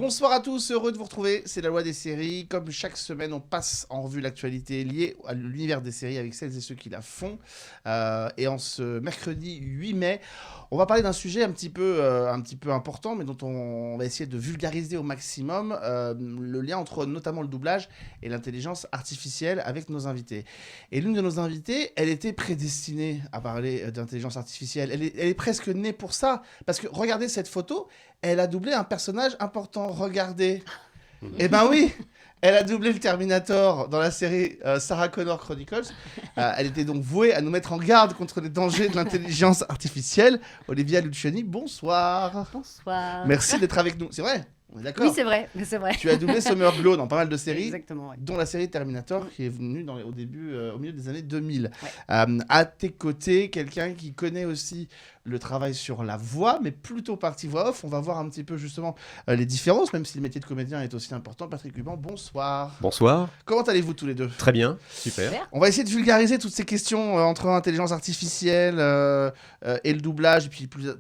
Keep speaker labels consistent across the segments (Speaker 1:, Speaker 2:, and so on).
Speaker 1: Bonsoir à tous, heureux de vous retrouver, c'est la loi des séries. Comme chaque semaine, on passe en revue l'actualité liée à l'univers des séries avec celles et ceux qui la font. Et en ce mercredi 8 mai, on va parler d'un sujet un petit peu important, mais dont on va essayer de vulgariser au maximum le lien entre notamment le doublage et l'intelligence artificielle avec nos invités. Et l'une de nos invitées, elle était prédestinée à parler d'intelligence artificielle. Elle est presque née pour ça, parce que regardez cette photo, elle a doublé un personnage important. Regardez. Eh ben oui, elle a doublé le Terminator dans la série Sarah Connor Chronicles. Elle était donc vouée à nous mettre en garde contre les dangers de l'intelligence artificielle. Olivia Luciani, bonsoir.
Speaker 2: Bonsoir.
Speaker 1: Merci d'être avec nous. C'est vrai, on est d'accord.
Speaker 2: Oui, c'est vrai.
Speaker 1: Tu as doublé Summer Glau dans pas mal de séries.
Speaker 2: Exactement, ouais.
Speaker 1: Dont la série Terminator qui est venue au milieu des années 2000.
Speaker 2: Ouais.
Speaker 1: À tes côtés, quelqu'un qui connaît aussi le travail sur la voix, mais plutôt partie voix off. On va voir un petit peu justement les différences, même si le métier de comédien est aussi important. Patrick Huban, bonsoir.
Speaker 3: Bonsoir.
Speaker 1: Comment allez-vous tous les deux ?
Speaker 3: Très bien, super.
Speaker 1: On va essayer de vulgariser toutes ces questions entre intelligence artificielle et le doublage, et puis plus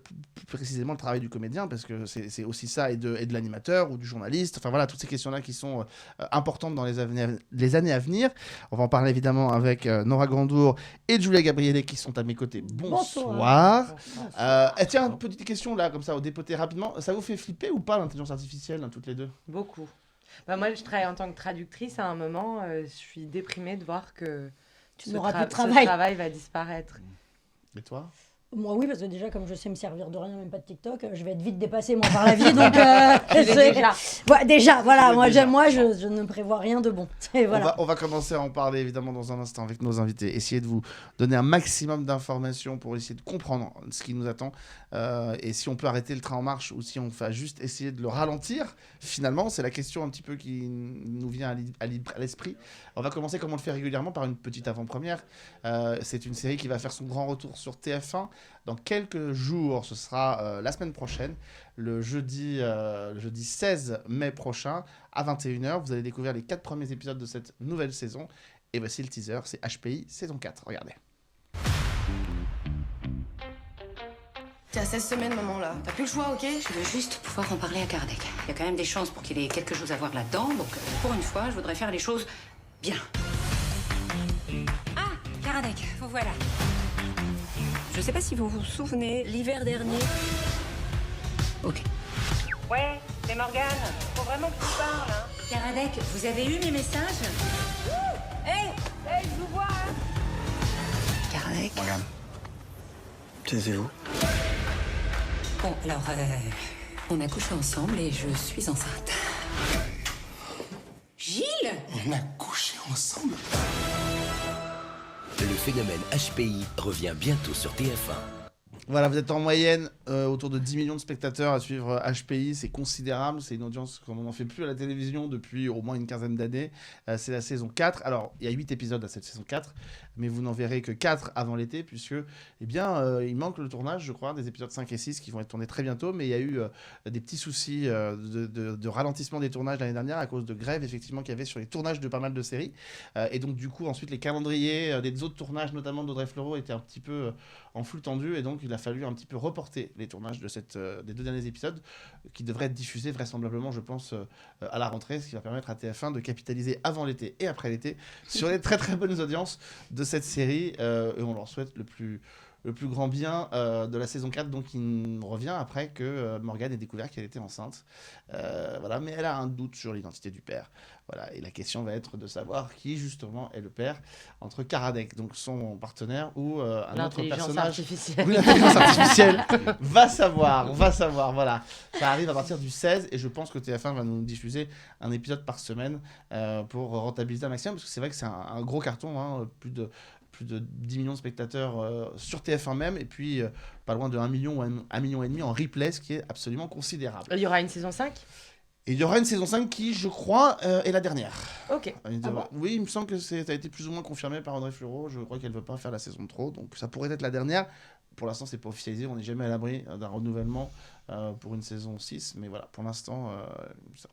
Speaker 1: précisément le travail du comédien, parce que c'est aussi ça, et de l'animateur ou du journaliste. Enfin voilà, toutes ces questions-là qui sont importantes dans les années à venir. On va en parler évidemment avec Nora Grandour et Julia Gabriele qui sont à mes côtés. Bonsoir. Tiens, une petite question là, comme ça, au dépoté rapidement. Ça vous fait flipper ou pas l'intelligence artificielle, toutes les deux ?
Speaker 4: Beaucoup. Moi, je travaille en tant que traductrice. À un moment, je suis déprimée de voir que
Speaker 5: Tu
Speaker 4: ce,
Speaker 5: n'auras plus de
Speaker 4: ce
Speaker 5: travail.
Speaker 4: travail va disparaître.
Speaker 1: Et toi ?
Speaker 5: Moi, oui, parce que déjà, comme je sais me servir de rien, même pas de TikTok, je vais être vite dépassée, moi, par la vie. Donc,
Speaker 4: Déjà.
Speaker 5: Ouais, déjà, voilà. Moi,
Speaker 1: Déjà.
Speaker 5: je ne prévois rien de bon. Et voilà.
Speaker 1: On va commencer à en parler évidemment dans un instant avec nos invités. Essayer de vous donner un maximum d'informations pour essayer de comprendre ce qui nous attend. Et si on peut arrêter le train en marche ou si on va juste essayer de le ralentir, finalement, c'est la question un petit peu qui nous vient à l'esprit. On va commencer comme on le fait régulièrement par une petite avant-première. C'est une série qui va faire son grand retour sur TF1 dans quelques jours. Ce sera la semaine prochaine, le jeudi 16 mai prochain à 21h. Vous allez découvrir les 4 premiers épisodes de cette nouvelle saison. Et voici le teaser, c'est HPI saison 4. Regardez.
Speaker 6: T'as 16 semaines, maman, là. T'as plus le choix, ok ?
Speaker 7: Je veux juste pouvoir en parler à Kardec. Il y a quand même des chances pour qu'il ait quelque chose à voir là-dedans, donc pour une fois, je voudrais faire les choses bien. Ah, Kardec, vous voilà. Je sais pas si vous vous souvenez, l'hiver dernier... Ok.
Speaker 4: Ouais, c'est Morgane. Faut vraiment que tu parles, hein.
Speaker 7: Kardec, vous avez eu mes messages?
Speaker 4: Hey, je vous vois, hein.
Speaker 7: Kardec.
Speaker 8: Regarde. Taisez-vous.
Speaker 7: Bon, alors, on a couché ensemble et je suis enceinte. Gilles?
Speaker 8: On a couché ensemble.
Speaker 9: Le phénomène HPI revient bientôt sur TF1.
Speaker 1: Voilà, vous êtes en moyenne autour de 10 millions de spectateurs à suivre HPI, c'est considérable, c'est une audience comme on n'en fait plus à la télévision depuis au moins une quinzaine d'années. C'est la saison 4, alors il y a 8 épisodes à cette saison 4, mais vous n'en verrez que 4 avant l'été, puisque il manque le tournage, je crois, des épisodes 5 et 6 qui vont être tournés très bientôt, mais il y a eu des petits soucis de ralentissement des tournages l'année dernière à cause de grèves effectivement qu'il y avait sur les tournages de pas mal de séries, et donc du coup ensuite les calendriers des autres tournages, notamment d'Audrey Fleurot, étaient un petit peu en flux tendu, et donc il a fallu un petit peu reporter les tournages des 2 derniers épisodes qui devraient être diffusés vraisemblablement, je pense, à la rentrée, ce qui va permettre à TF1 de capitaliser avant l'été et après l'été sur les très très bonnes audiences de cette série, et on leur souhaite le plus grand bien de la saison 4, donc il revient après que Morgane ait découvert qu'elle était enceinte. Voilà, mais elle a un doute sur l'identité du père. Voilà, et la question va être de savoir qui justement est le père, entre Kardec, donc son partenaire, ou un autre personnage.
Speaker 4: Artificielle.
Speaker 1: Oui, l'intelligence artificielle. va savoir, voilà. Ça arrive à partir du 16, et je pense que TF1 va nous diffuser un épisode par semaine pour rentabiliser un maximum, parce que c'est vrai que c'est un gros carton, hein, plus de 10 millions de spectateurs sur TF1 même, et puis pas loin de 1 million ou 1,5 million en replay, ce qui est absolument considérable.
Speaker 4: Il y aura une saison 5 ?
Speaker 1: Et il y aura une saison 5 qui, je crois, est la dernière.
Speaker 4: Ok.
Speaker 1: Oui, il me semble que ça a été plus ou moins confirmé par Audrey Fleurot. Je crois qu'elle ne veut pas faire la saison de trop, donc ça pourrait être la dernière. Pour l'instant, c'est pas officialisé, on n'est jamais à l'abri d'un renouvellement pour une saison 6, mais voilà, pour l'instant,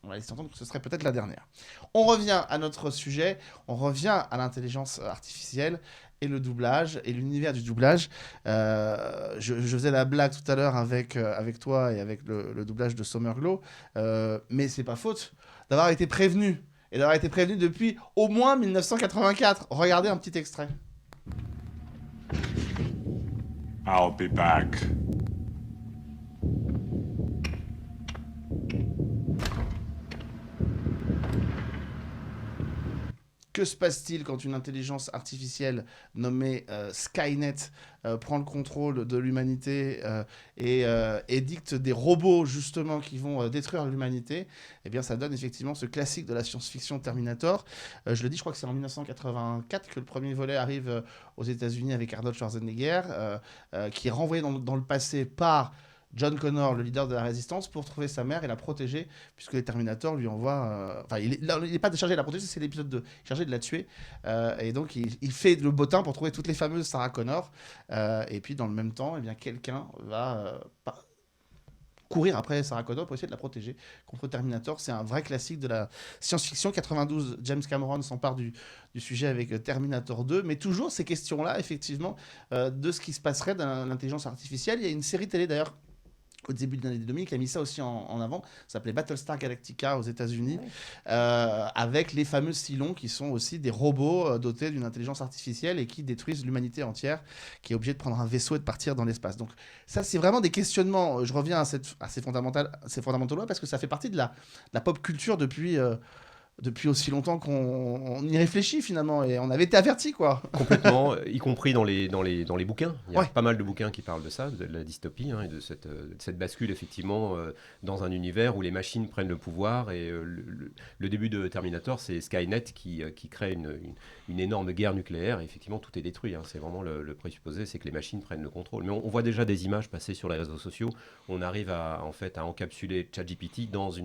Speaker 1: on va laisser entendre que ce serait peut-être la dernière. On revient à notre sujet, on revient à l'intelligence artificielle, et le doublage et l'univers du doublage. Je faisais la blague tout à l'heure avec toi et avec le doublage de Summerglow, mais c'est pas faute d'avoir été prévenu et d'avoir été prévenu depuis au moins 1984. Regardez un petit extrait.
Speaker 2: I'll be back.
Speaker 1: Que se passe-t-il quand une intelligence artificielle nommée Skynet prend le contrôle de l'humanité et dicte des robots justement qui vont détruire l'humanité? Eh bien, ça donne effectivement ce classique de la science-fiction Terminator. Je le dis, je crois que c'est en 1984 que le premier volet arrive aux États-Unis avec Arnold Schwarzenegger, qui est renvoyé dans le passé par John Connor, le leader de la résistance, pour trouver sa mère et la protéger, puisque les Terminators lui envoient... Enfin, il n'est pas chargé de la protéger, c'est l'épisode 2. Il est chargé de la tuer. Et donc, il fait le bottin pour trouver toutes les fameuses Sarah Connor. Et puis, dans le même temps, eh bien, quelqu'un va courir après Sarah Connor pour essayer de la protéger contre Terminator. C'est un vrai classique de la science-fiction. 92, James Cameron s'empare du sujet avec Terminator 2, mais toujours ces questions-là, effectivement, de ce qui se passerait dans l'intelligence artificielle. Il y a une série télé, d'ailleurs, au début de l'année 2000, qui a mis ça aussi en avant. Ça s'appelait Battlestar Galactica aux États-Unis, avec les fameux Cylons qui sont aussi des robots dotés d'une intelligence artificielle et qui détruisent l'humanité entière, qui est obligée de prendre un vaisseau et de partir dans l'espace. Donc ça, c'est vraiment des questionnements. Je reviens à ces fondamentaux-là parce que ça fait partie de la pop culture depuis aussi longtemps qu'on y réfléchit finalement, et on avait été avertis, quoi.
Speaker 3: Complètement, y compris dans les bouquins. Il y a
Speaker 1: Ouais.
Speaker 3: pas mal de bouquins qui parlent de ça, de la dystopie, et de cette bascule effectivement dans un univers où les machines prennent le pouvoir. Et le début de Terminator, c'est Skynet qui crée une énorme guerre nucléaire. Et effectivement, tout est détruit. C'est vraiment le présupposé, c'est que les machines prennent le contrôle. Mais on voit déjà des images passer sur les réseaux sociaux. On arrive à encapsuler ChatGPT dans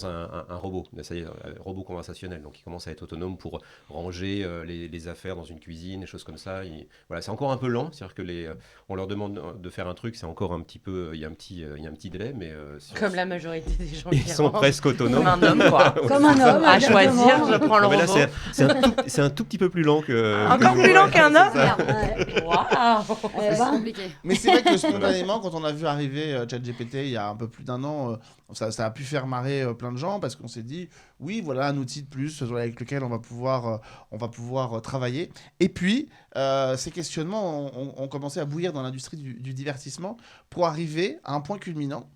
Speaker 3: un robot, c'est-à-dire robot conversationnel, donc il commence à être autonome pour ranger les affaires dans une cuisine, des choses comme ça. Voilà, c'est encore un peu lent, c'est-à-dire que on leur demande de faire un truc, c'est encore un petit peu, il y a un petit délai, mais
Speaker 4: Comme la majorité des gens
Speaker 3: ils
Speaker 4: qui
Speaker 3: sont presque autonomes.
Speaker 4: Comme un homme, quoi.
Speaker 5: Comme un homme.
Speaker 4: À
Speaker 5: exactement.
Speaker 4: choisir, je prends le
Speaker 3: Non, mais là,
Speaker 4: robot.
Speaker 3: c'est un tout petit peu plus lent que...
Speaker 4: Encore plus lent qu'un homme.
Speaker 5: Ouais.
Speaker 4: Waouh.
Speaker 5: Eh ben,
Speaker 6: compliqué.
Speaker 1: Mais c'est vrai que spontanément, quand on a vu arriver ChatGPT il y a un peu plus d'1 an, ça a pu faire marrer plein de gens, parce qu'on s'est dit, oui, voilà un outil de plus avec lequel on va pouvoir travailler. Et puis, ces questionnements ont commencé à bouillir dans l'industrie du divertissement pour arriver à un point culminant,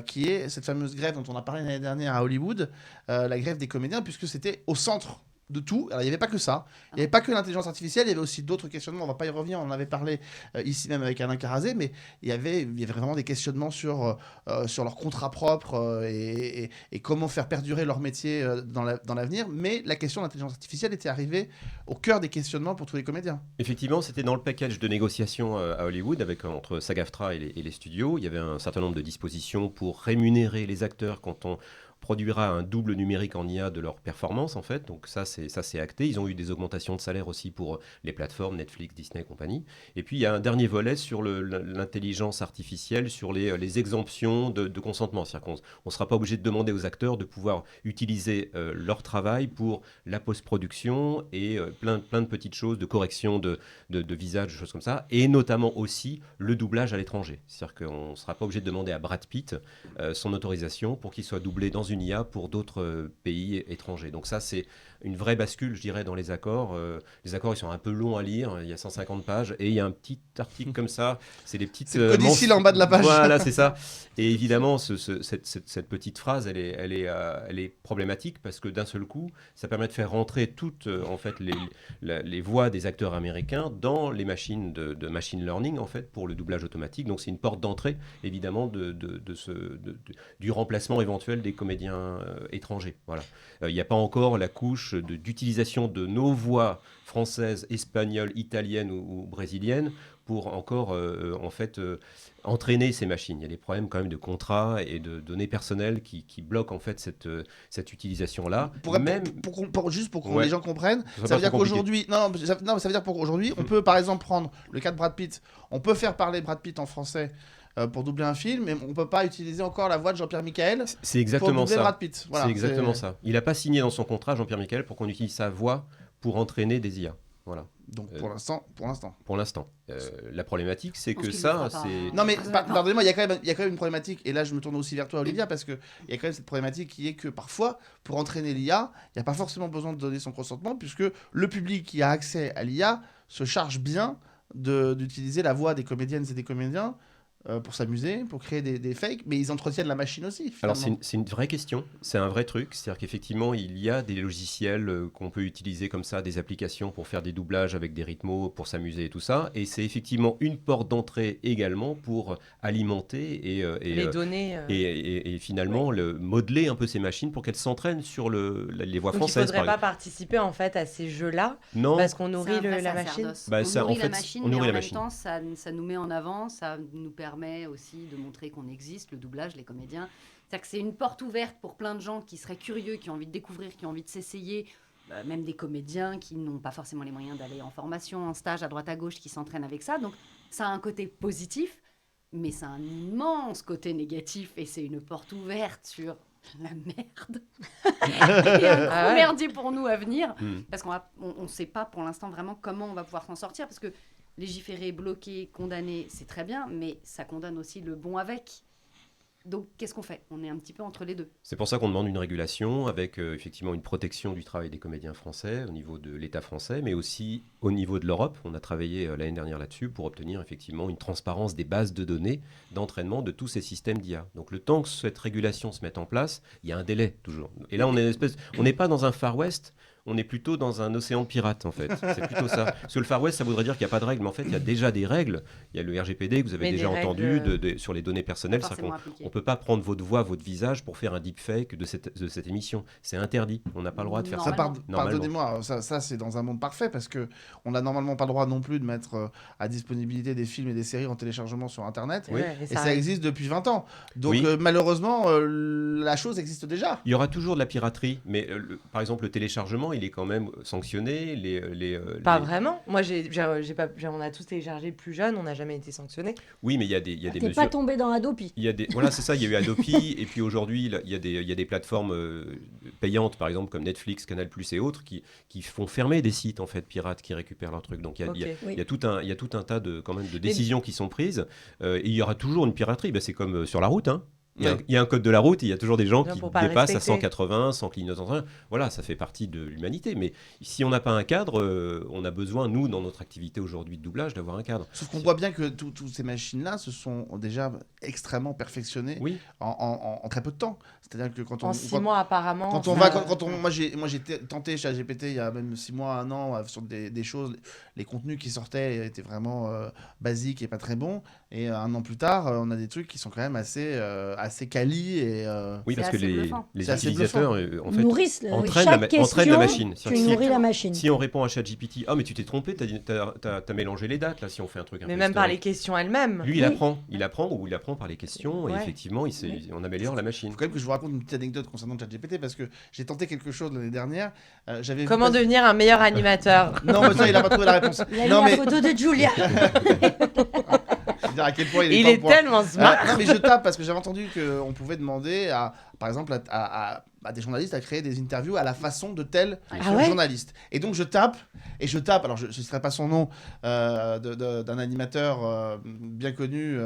Speaker 1: qui est cette fameuse grève dont on a parlé l'année dernière à Hollywood, la grève des comédiens, puisque c'était au centre de tout. Alors, il n'y avait pas que ça. Il n'y avait pas que l'intelligence artificielle, il y avait aussi d'autres questionnements. On ne va pas y revenir, on en avait parlé ici même avec Alain Carazé, mais il y avait vraiment des questionnements sur leurs contrats propres et comment faire perdurer leur métier dans l'avenir. Mais la question de l'intelligence artificielle était arrivée au cœur des questionnements pour tous les comédiens.
Speaker 3: Effectivement, c'était dans le package de négociation à Hollywood entre SAG-AFTRA et les studios. Il y avait un certain nombre de dispositions pour rémunérer les acteurs quand on produira un double numérique en IA de leur performance, en fait. Donc ça c'est acté. Ils ont eu des augmentations de salaire aussi pour les plateformes Netflix, Disney et compagnie. Et puis il y a un dernier volet sur l'intelligence artificielle, sur les exemptions de consentement. C'est-à-dire qu'on ne sera pas obligé de demander aux acteurs de pouvoir utiliser leur travail pour la post-production et plein de petites choses, de correction de visage, de choses comme ça, et notamment aussi le doublage à l'étranger. C'est-à-dire qu'on ne sera pas obligé de demander à Brad Pitt son autorisation pour qu'il soit doublé dans une IA pour d'autres pays étrangers. Donc ça, c'est une vraie bascule, je dirais, dans les accords. Les accords, ils sont un peu longs à lire. Il y a 150 pages et il y a un petit article comme ça. C'est des petites...
Speaker 1: C'est le codicile en bas de la page.
Speaker 3: Voilà, c'est ça. Et évidemment, cette petite phrase, elle est problématique parce que d'un seul coup, ça permet de faire rentrer toutes en fait, les voix des acteurs américains dans les machines de machine learning, en fait, pour le doublage automatique. Donc c'est une porte d'entrée, évidemment, du remplacement éventuel des comédiens étrangers. Voilà. Il n'y a pas encore la couche d'utilisation de nos voix françaises, espagnoles, italiennes ou brésiliennes pour encore entraîner ces machines. Il y a des problèmes quand même de contrats et de données personnelles qui bloquent en fait cette utilisation-là.
Speaker 1: Juste pour que
Speaker 3: Ouais.
Speaker 1: les gens comprennent,
Speaker 3: Ça
Speaker 1: ça veut dire
Speaker 3: pas trop
Speaker 1: qu'aujourd'hui, ça veut dire qu'aujourd'hui, on peut par exemple prendre le cas de Brad Pitt, on peut faire parler Brad Pitt en français pour doubler un film, mais on peut pas utiliser encore la voix de Jean-Pierre Michaël
Speaker 3: C'est
Speaker 1: pour
Speaker 3: exactement
Speaker 1: doubler
Speaker 3: ça.
Speaker 1: Brad Pitt. Voilà,
Speaker 3: c'est exactement ça. Il n'a pas signé dans son contrat, Jean-Pierre Michaël, pour qu'on utilise sa voix pour entraîner des IA. Voilà.
Speaker 1: Donc pour l'instant.
Speaker 3: Pour l'instant. La problématique, c'est
Speaker 10: Je pense
Speaker 3: que
Speaker 10: qu'il le
Speaker 3: ça,
Speaker 10: fera pas,
Speaker 3: c'est...
Speaker 10: hein.
Speaker 1: Non mais
Speaker 10: Très
Speaker 1: pardonnez-moi, il y a quand même une problématique, et là je me tourne aussi vers toi Olivia, parce qu'il y a quand même cette problématique qui est que parfois, pour entraîner l'IA, il n'y a pas forcément besoin de donner son consentement, puisque le public qui a accès à l'IA se charge bien d'utiliser la voix des comédiennes et des comédiens pour s'amuser, pour créer des fakes, mais ils entretiennent la machine aussi.
Speaker 3: Alors
Speaker 1: Finalement.
Speaker 3: c'est une vraie question, c'est un vrai truc, c'est-à-dire qu'effectivement il y a des logiciels qu'on peut utiliser comme ça, des applications pour faire des doublages avec des rythmos, pour s'amuser et tout ça, et c'est effectivement une porte d'entrée également pour alimenter et
Speaker 4: Les données.
Speaker 3: et finalement modeler un peu ces machines pour qu'elles s'entraînent sur les voix
Speaker 4: Donc
Speaker 3: françaises.
Speaker 4: il faudrait
Speaker 3: par
Speaker 4: pas participer en fait à ces jeux-là
Speaker 3: exemple. Non,
Speaker 4: parce qu'on
Speaker 10: C'est
Speaker 4: nourrit
Speaker 10: un vrai
Speaker 4: la machine.
Speaker 10: sacerdoce.
Speaker 3: Bah,
Speaker 10: On
Speaker 3: ça, en
Speaker 10: nourrit la
Speaker 3: fait,
Speaker 10: machine,
Speaker 3: on
Speaker 10: mais
Speaker 3: nourrit
Speaker 10: en
Speaker 3: la
Speaker 10: même
Speaker 3: machine.
Speaker 10: temps, ça nous met en avant, ça nous permet aussi de montrer qu'on existe, le doublage, les comédiens. C'est-à-dire que c'est une porte ouverte pour plein de gens qui seraient curieux, qui ont envie de découvrir, qui ont envie de s'essayer, même des comédiens qui n'ont pas forcément les moyens d'aller en formation, en stage à droite à gauche, qui s'entraînent avec ça. Donc ça a un côté positif, mais ça a un immense côté négatif, et c'est une porte ouverte sur la merde. Et un gros
Speaker 4: Ah ouais.
Speaker 10: merdier pour nous à venir,
Speaker 3: Mm.
Speaker 10: parce qu'on ne sait pas pour l'instant vraiment comment on va pouvoir s'en sortir, parce que légiférer, bloquer, condamner, c'est très bien, mais ça condamne aussi le bon avec. Donc, qu'est-ce qu'on fait ? On est un petit peu entre les deux.
Speaker 3: C'est pour ça qu'on demande une régulation avec effectivement une protection du travail des comédiens français au niveau de l'État français, mais aussi au niveau de l'Europe. On a travaillé l'année dernière là-dessus pour obtenir effectivement une transparence des bases de données d'entraînement de tous ces systèmes d'IA. Donc le temps que cette régulation se mette en place, il y a un délai toujours. Et là, on n'est pas dans un Far West. On est plutôt dans un océan de pirates, en fait. C'est plutôt ça. Parce que le Far West, ça voudrait dire qu'il n'y a pas de règles. Mais en fait, il y a déjà des règles. Il y a le RGPD que vous avez
Speaker 4: Mais
Speaker 3: déjà
Speaker 4: des
Speaker 3: entendu
Speaker 4: règles,
Speaker 3: sur les données personnelles.
Speaker 10: Pas
Speaker 3: C'est-à-dire
Speaker 10: forcément appliqué.
Speaker 3: on ne peut pas prendre votre voix, votre visage pour faire un deepfake de cette émission. C'est interdit. On n'a pas le droit de faire
Speaker 10: Non,
Speaker 3: ça.
Speaker 10: Normalement.
Speaker 1: Pardonnez-moi, ça c'est dans un monde parfait, parce que on n'a normalement pas le droit non plus de mettre à disponibilité des films et des séries en téléchargement sur Internet.
Speaker 3: Oui.
Speaker 4: Ouais,
Speaker 1: Et ça existe depuis 20 ans. Donc
Speaker 3: Oui.
Speaker 1: Malheureusement, la chose existe déjà.
Speaker 3: Il y aura toujours de la piraterie, mais par exemple, le téléchargement, il est quand même sanctionné.
Speaker 4: Pas vraiment. Moi, on a tous téléchargé plus jeune, on n'a jamais été sanctionnés.
Speaker 3: Oui, mais il y a des
Speaker 5: T'es
Speaker 3: mesures.
Speaker 5: pas tombé dans Adopi.
Speaker 3: Il y a voilà, c'est ça, il y a eu Adopi, et puis aujourd'hui, là, il y a des plateformes payantes, par exemple, comme Netflix, Canal+, et autres, qui font fermer des sites, en fait, pirates, qui récupèrent leurs trucs. Donc, il y a
Speaker 4: Ok.
Speaker 5: Oui.
Speaker 3: tout un tas quand même, de décisions qui sont prises, et il y aura toujours une piraterie. Ben, c'est comme sur la route, hein.
Speaker 1: Ouais.
Speaker 3: Il y a un code de la route, il y a toujours des gens
Speaker 4: Bien,
Speaker 3: qui
Speaker 4: pour pas le
Speaker 3: dépassent à
Speaker 4: respecter.
Speaker 3: 180, sans clignotant. Voilà, ça fait partie de l'humanité. Mais si on n'a pas un cadre, on a besoin, nous, dans notre activité aujourd'hui de doublage, d'avoir un cadre.
Speaker 1: Sauf qu'on voit bien que toutes ces machines-là se sont déjà extrêmement perfectionnées
Speaker 3: Oui.
Speaker 1: en très peu de temps. C'est-à-dire que quand on,
Speaker 4: En 6 mois, apparemment.
Speaker 1: quand on
Speaker 4: ça-
Speaker 1: va, quand on, moi j'ai tenté chez GPT il y a même 6 mois, 1 an, sur des choses, les contenus qui sortaient étaient vraiment basiques et pas très bons. Et 1 an plus tard, on a des trucs qui sont quand même assez quali et
Speaker 3: Oui,
Speaker 10: C'est
Speaker 3: parce que
Speaker 10: assez
Speaker 3: les
Speaker 10: bluffant.
Speaker 3: les
Speaker 1: C'est assez
Speaker 3: utilisateurs, en fait,
Speaker 5: Nourrissent
Speaker 3: entraînent
Speaker 5: chaque
Speaker 3: la
Speaker 5: question,
Speaker 3: machine.
Speaker 5: tu
Speaker 3: C'est-à-dire que
Speaker 5: nourris la machine.
Speaker 3: si on répond à ChatGPT, ah mais tu t'es trompé, t'as mélangé les dates là, si on fait un truc un
Speaker 4: Mais
Speaker 3: peu
Speaker 4: même par les
Speaker 3: historique.
Speaker 4: questions elles-mêmes.
Speaker 3: Lui,
Speaker 5: Oui.
Speaker 3: il apprend par les questions, et
Speaker 4: Ouais.
Speaker 3: effectivement, on améliore la
Speaker 1: il
Speaker 3: machine.
Speaker 1: faut quand même que je vous raconte une petite anecdote concernant ChatGPT, parce que j'ai tenté quelque chose l'année dernière. J'avais vu
Speaker 4: Comment devenir un meilleur animateur?
Speaker 1: Non, mais ça, il a pas trouvé la réponse.
Speaker 5: Il a mis
Speaker 1: Non,
Speaker 5: la
Speaker 1: mais
Speaker 5: photo de Julia.
Speaker 1: je veux dire à quel point il est
Speaker 4: Il
Speaker 1: pas au
Speaker 4: est
Speaker 1: point.
Speaker 4: tellement smart.
Speaker 1: Non, mais je tape parce que j'avais entendu qu'on pouvait demander par exemple, à des journalistes à créer des interviews à la façon de tel
Speaker 4: Ah ouais
Speaker 1: journaliste. Et donc je tape, alors je ne citerai pas son nom, d'un animateur bien connu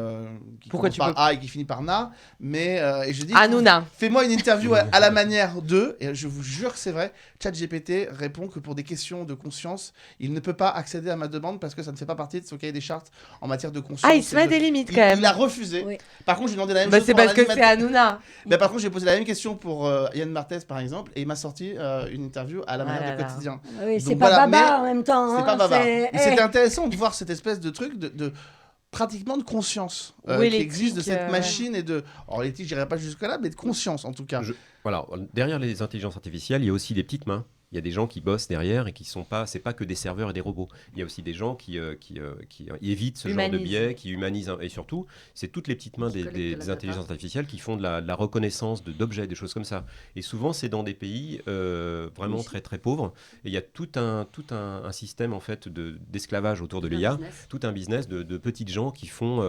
Speaker 1: qui
Speaker 4: Pourquoi
Speaker 1: commence
Speaker 4: tu
Speaker 1: par A et qui finit par Na, mais et je dis
Speaker 4: Hanouna.
Speaker 1: fais-moi une interview à la manière de, et je vous jure que c'est vrai, ChatGPT répond que pour des questions de conscience, il ne peut pas accéder à ma demande parce que ça ne fait pas partie de son cahier des chartes en matière de conscience.
Speaker 4: Ah, il se met des limites quand même.
Speaker 1: Il a refusé.
Speaker 5: Oui.
Speaker 1: Par contre, je lui ai demandé la même
Speaker 4: Bah,
Speaker 1: chose
Speaker 4: c'est
Speaker 1: pour un
Speaker 4: parce que c'est
Speaker 1: animateur.
Speaker 4: Hanouna.
Speaker 1: Mais par contre, j'ai posé la même question pour Yann Barthès, par exemple, et il m'a sorti une interview à la
Speaker 4: Ah
Speaker 1: manière
Speaker 4: là
Speaker 1: de
Speaker 4: là.
Speaker 1: quotidien.
Speaker 5: Oui,
Speaker 1: Donc
Speaker 5: c'est pas
Speaker 1: voilà,
Speaker 5: baba
Speaker 1: mais
Speaker 5: en même temps.
Speaker 1: C'est
Speaker 5: hein,
Speaker 1: pas bavard.
Speaker 5: c'est-
Speaker 1: Mais c'était intéressant de voir cette espèce de truc de pratiquement de conscience
Speaker 4: Oui,
Speaker 1: qui existe de
Speaker 4: l'éthique,
Speaker 1: cette machine et de. Alors, l'éthique, j'irai pas jusque-là, mais de conscience en tout cas.
Speaker 3: Voilà, derrière les intelligences artificielles, il y a aussi des petites mains. Il y a des gens qui bossent derrière et qui sont pas, c'est pas que des serveurs et des robots. Il y a aussi des gens qui évitent ce genre de
Speaker 4: Humanisent.
Speaker 3: biais, qui humanisent, et surtout, c'est toutes les petites mains
Speaker 10: Qui collectent de la
Speaker 3: des
Speaker 10: data.
Speaker 3: intelligences artificielles qui font de la reconnaissance d'objets, des choses comme ça. Et souvent, c'est dans des pays vraiment
Speaker 5: Oui.
Speaker 3: très très pauvres. Et il y a tout un système en fait d'esclavage autour de l'IA.
Speaker 10: Business.
Speaker 3: Tout un business de petites gens qui font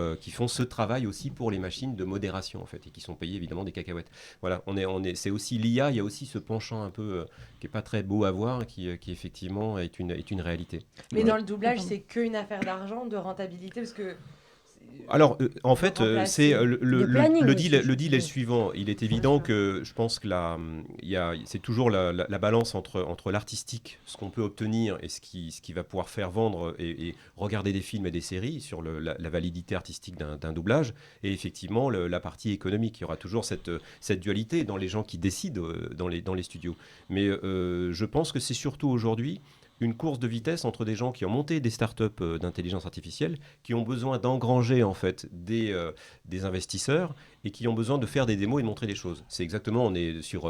Speaker 3: ce travail aussi pour les machines de modération en fait, et qui sont payés évidemment des cacahuètes. Voilà, c'est aussi l'IA, il y a aussi ce penchant un peu qui est pas très beau beau à voir, qui effectivement est une réalité.
Speaker 4: Mais
Speaker 3: Voilà.
Speaker 4: dans le doublage, c'est qu'une affaire d'argent, de rentabilité, parce que...
Speaker 3: Alors, en fait, c'est
Speaker 5: De planning
Speaker 3: le
Speaker 5: aussi,
Speaker 3: deal
Speaker 5: je
Speaker 3: est le
Speaker 5: pense.
Speaker 3: suivant. Il est évident que je pense que c'est toujours la balance entre l'artistique, ce qu'on peut obtenir, et ce qui va pouvoir faire vendre et regarder des films et des séries sur la validité artistique d'un doublage, et effectivement la partie économique. Il y aura toujours cette dualité dans les gens qui décident dans les studios. Mais je pense que c'est surtout aujourd'hui une course de vitesse entre des gens qui ont monté des startups d'intelligence artificielle, qui ont besoin d'engranger en fait des investisseurs et qui ont besoin de faire des démos et de montrer des choses. C'est exactement, on est sur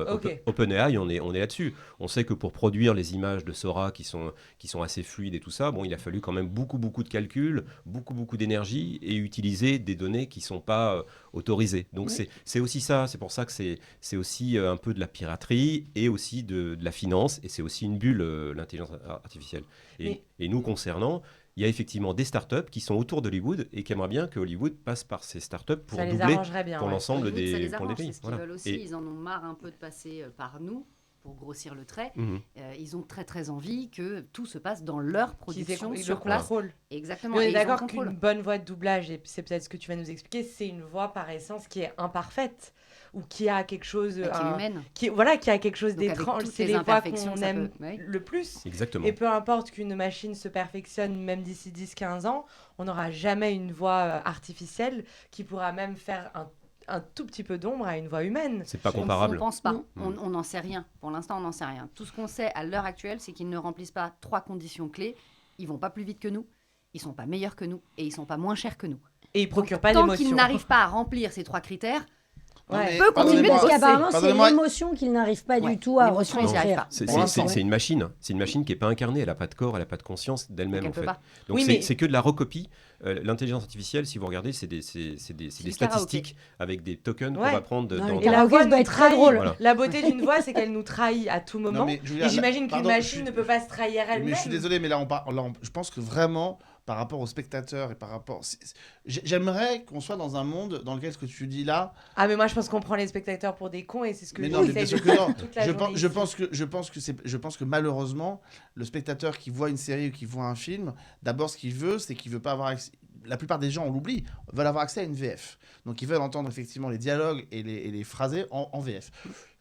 Speaker 3: OpenAI, on est là-dessus. On sait que pour produire les images de Sora qui sont assez fluides et tout ça, bon, il a fallu quand même beaucoup de calculs, beaucoup d'énergie et utiliser des données qui ne sont pas autorisées. Donc c'est aussi ça, c'est pour ça que c'est aussi un peu de la piraterie et aussi de la finance, et c'est aussi une bulle, l'intelligence artificielle. Et nous concernant, il y a effectivement des startups qui sont autour d'Hollywood et qui aimeraient bien que Hollywood passe par ces startups pour
Speaker 4: Ça les
Speaker 3: doubler
Speaker 4: arrangerait bien,
Speaker 3: pour l'ensemble
Speaker 10: Hollywood, ça
Speaker 3: des
Speaker 10: les arrange,
Speaker 3: pays.
Speaker 10: c'est ce qu'ils
Speaker 3: Voilà.
Speaker 10: veulent aussi.
Speaker 3: Et-
Speaker 10: Ils en ont marre un peu de passer par nous pour grossir le trait.
Speaker 3: Mhm.
Speaker 10: Ils ont très envie que tout se passe dans leur production
Speaker 4: Qu'ils
Speaker 10: sur
Speaker 4: le
Speaker 10: place.
Speaker 4: contrôlent.
Speaker 10: Exactement.
Speaker 4: Mais on
Speaker 10: Et
Speaker 4: est
Speaker 10: ils ont le
Speaker 4: d'accord
Speaker 10: contrôle.
Speaker 4: qu'une bonne voix de doublage, et c'est peut-être ce que tu vas nous expliquer, c'est une voix par essence qui est imparfaite, ou qui a quelque chose...
Speaker 10: Qui est humaine.
Speaker 4: qui a quelque chose
Speaker 10: Donc, avec
Speaker 4: d'étrange.
Speaker 10: toutes
Speaker 4: C'est
Speaker 10: les
Speaker 4: les voix
Speaker 10: imperfections
Speaker 4: qu'on
Speaker 10: que ça
Speaker 4: aime
Speaker 10: peut- ouais.
Speaker 4: le plus.
Speaker 3: Exactement.
Speaker 4: Et peu importe qu'une machine se perfectionne, même d'ici 10-15 ans, on n'aura jamais une voix artificielle qui pourra même faire un tout petit peu d'ombre à une voix humaine.
Speaker 3: C'est pas
Speaker 10: On
Speaker 3: comparable.
Speaker 10: ne pense pas.
Speaker 3: Non.
Speaker 10: On n'en sait rien. Pour l'instant, on n'en sait rien. Tout ce qu'on sait à l'heure actuelle, c'est qu'ils ne remplissent pas 3 conditions clés. Ils vont pas plus vite que nous, ils sont pas meilleurs que nous, et ils sont pas moins chers que nous.
Speaker 4: Et ils procurent
Speaker 10: Donc,
Speaker 4: pas
Speaker 10: tant
Speaker 4: d'émotion.
Speaker 10: qu'ils n'arrivent pas à remplir ces 3 critères,
Speaker 4: Ouais.
Speaker 10: peut continuer de
Speaker 5: Parce
Speaker 10: bosser.
Speaker 5: qu'apparemment, c'est
Speaker 1: Pardonnez-moi.
Speaker 5: l'émotion qu'ils n'arrivent pas
Speaker 10: Ouais.
Speaker 5: du tout à
Speaker 10: L'émotion, ils n'y arrivent
Speaker 5: retranscrire.
Speaker 10: pas.
Speaker 3: C'est
Speaker 1: Pour l'instant,
Speaker 3: c'est une machine. C'est une machine qui n'est pas incarnée. Elle n'a pas de corps, elle n'a pas de conscience d'elle-même
Speaker 10: Donc, elle
Speaker 3: en
Speaker 10: peut
Speaker 3: fait.
Speaker 10: pas.
Speaker 3: Donc
Speaker 4: Oui,
Speaker 3: c'est
Speaker 4: mais-
Speaker 3: c'est que de la recopie. L'intelligence artificielle, si vous regardez, c'est des
Speaker 10: du
Speaker 3: statistiques avec des tokens qu'on
Speaker 4: Ouais.
Speaker 3: va prendre
Speaker 5: Non,
Speaker 3: dans.
Speaker 5: mais
Speaker 4: Et la
Speaker 5: Karaoke
Speaker 4: voix
Speaker 5: doit
Speaker 4: nous
Speaker 5: être très
Speaker 4: trahit.
Speaker 5: drôle.
Speaker 3: Voilà.
Speaker 4: La beauté d'une voix, c'est qu'elle nous trahit à tout moment.
Speaker 1: mais Julia,
Speaker 4: et j'imagine qu'une
Speaker 1: pardon,
Speaker 4: machine
Speaker 1: je
Speaker 4: ne
Speaker 1: suis-
Speaker 4: peut pas se trahir elle-même.
Speaker 1: Mais je suis désolé, mais là, je pense que vraiment, par rapport aux spectateurs et par rapport. J'aimerais qu'on soit dans un monde dans lequel ce que tu dis là.
Speaker 4: Ah, mais moi, je pense qu'on prend les spectateurs pour des cons, et c'est ce que
Speaker 1: Mais
Speaker 4: je
Speaker 1: non, mais
Speaker 4: essaye
Speaker 1: bien sûr
Speaker 4: de
Speaker 1: que
Speaker 4: faire
Speaker 1: non.
Speaker 4: toute la
Speaker 1: Je
Speaker 4: journée
Speaker 1: pense,
Speaker 4: ici.
Speaker 1: je pense que malheureusement, le spectateur qui voit une série ou qui voit un film, d'abord, ce qu'il veut, c'est qu'il veut pas avoir accès. La plupart des gens, on l'oublie, veulent avoir accès à une VF. Donc, ils veulent entendre effectivement les dialogues et les phrasés en VF.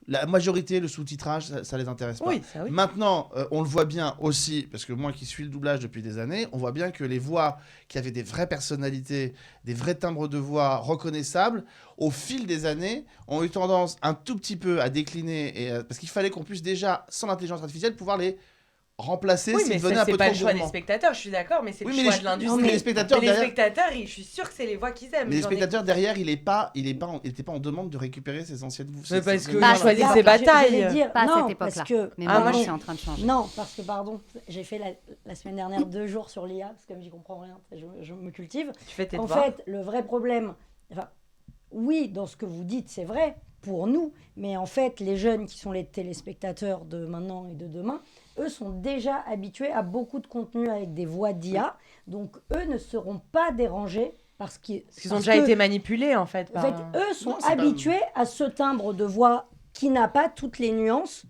Speaker 1: La majorité, le sous-titrage, ça les intéresse pas.
Speaker 4: Oui, ça oui.
Speaker 1: Maintenant, on le voit bien aussi, parce que moi qui suis le doublage depuis des années, on voit bien que les voix qui avaient des vraies personnalités, des vrais timbres de voix reconnaissables, au fil des années, ont eu tendance un tout petit peu à décliner, parce qu'il fallait qu'on puisse déjà, sans l'intelligence artificielle, pouvoir les remplacer
Speaker 4: Oui,
Speaker 1: s'ils
Speaker 4: mais
Speaker 1: devenaient
Speaker 4: ça,
Speaker 1: un
Speaker 4: c'est
Speaker 1: peu
Speaker 4: pas
Speaker 1: trop
Speaker 4: le choix des
Speaker 1: gourmands.
Speaker 4: spectateurs, je suis d'accord, mais c'est
Speaker 1: Oui,
Speaker 4: le
Speaker 1: mais
Speaker 4: choix
Speaker 1: les-
Speaker 4: de
Speaker 1: non,
Speaker 4: l'industrie.
Speaker 1: mais les spectateurs
Speaker 4: Mais les
Speaker 1: derrière-
Speaker 4: spectateurs, je suis sûr que c'est les voix qu'ils aiment.
Speaker 1: Mais les
Speaker 4: J'en ai-
Speaker 1: spectateurs derrière, il était pas en demande de récérer ses anciennes voix.
Speaker 4: Mais parce que
Speaker 10: Bah,
Speaker 4: ils choisissent
Speaker 5: Là,
Speaker 4: ses
Speaker 5: je vais
Speaker 4: batailles.
Speaker 5: dire,
Speaker 10: Pas à
Speaker 5: non,
Speaker 10: cette
Speaker 5: parce
Speaker 10: époque-là.
Speaker 5: que
Speaker 10: Mais
Speaker 4: Ah,
Speaker 10: maintenant,
Speaker 4: moi,
Speaker 10: c'est en train de changer.
Speaker 5: non, parce que pardon, j'ai fait la semaine dernière 2 jours sur l'IA, parce que comme j'y comprends rien, je me cultive.
Speaker 4: Tu fais tes
Speaker 5: En
Speaker 4: devoirs.
Speaker 5: fait, le vrai problème, enfin, oui, dans ce que vous dites, c'est vrai pour nous, mais en fait, les jeunes qui sont les téléspectateurs de maintenant et de demain, eux sont déjà habitués à beaucoup de contenu avec des voix d'IA, donc eux ne seront pas dérangés parce qu'ils
Speaker 4: Parce ont déjà été manipulés, en fait.
Speaker 5: en
Speaker 4: par-
Speaker 5: fait, eux sont
Speaker 1: Non, c'est pas-
Speaker 5: habitués à ce timbre de voix qui n'a pas toutes les nuances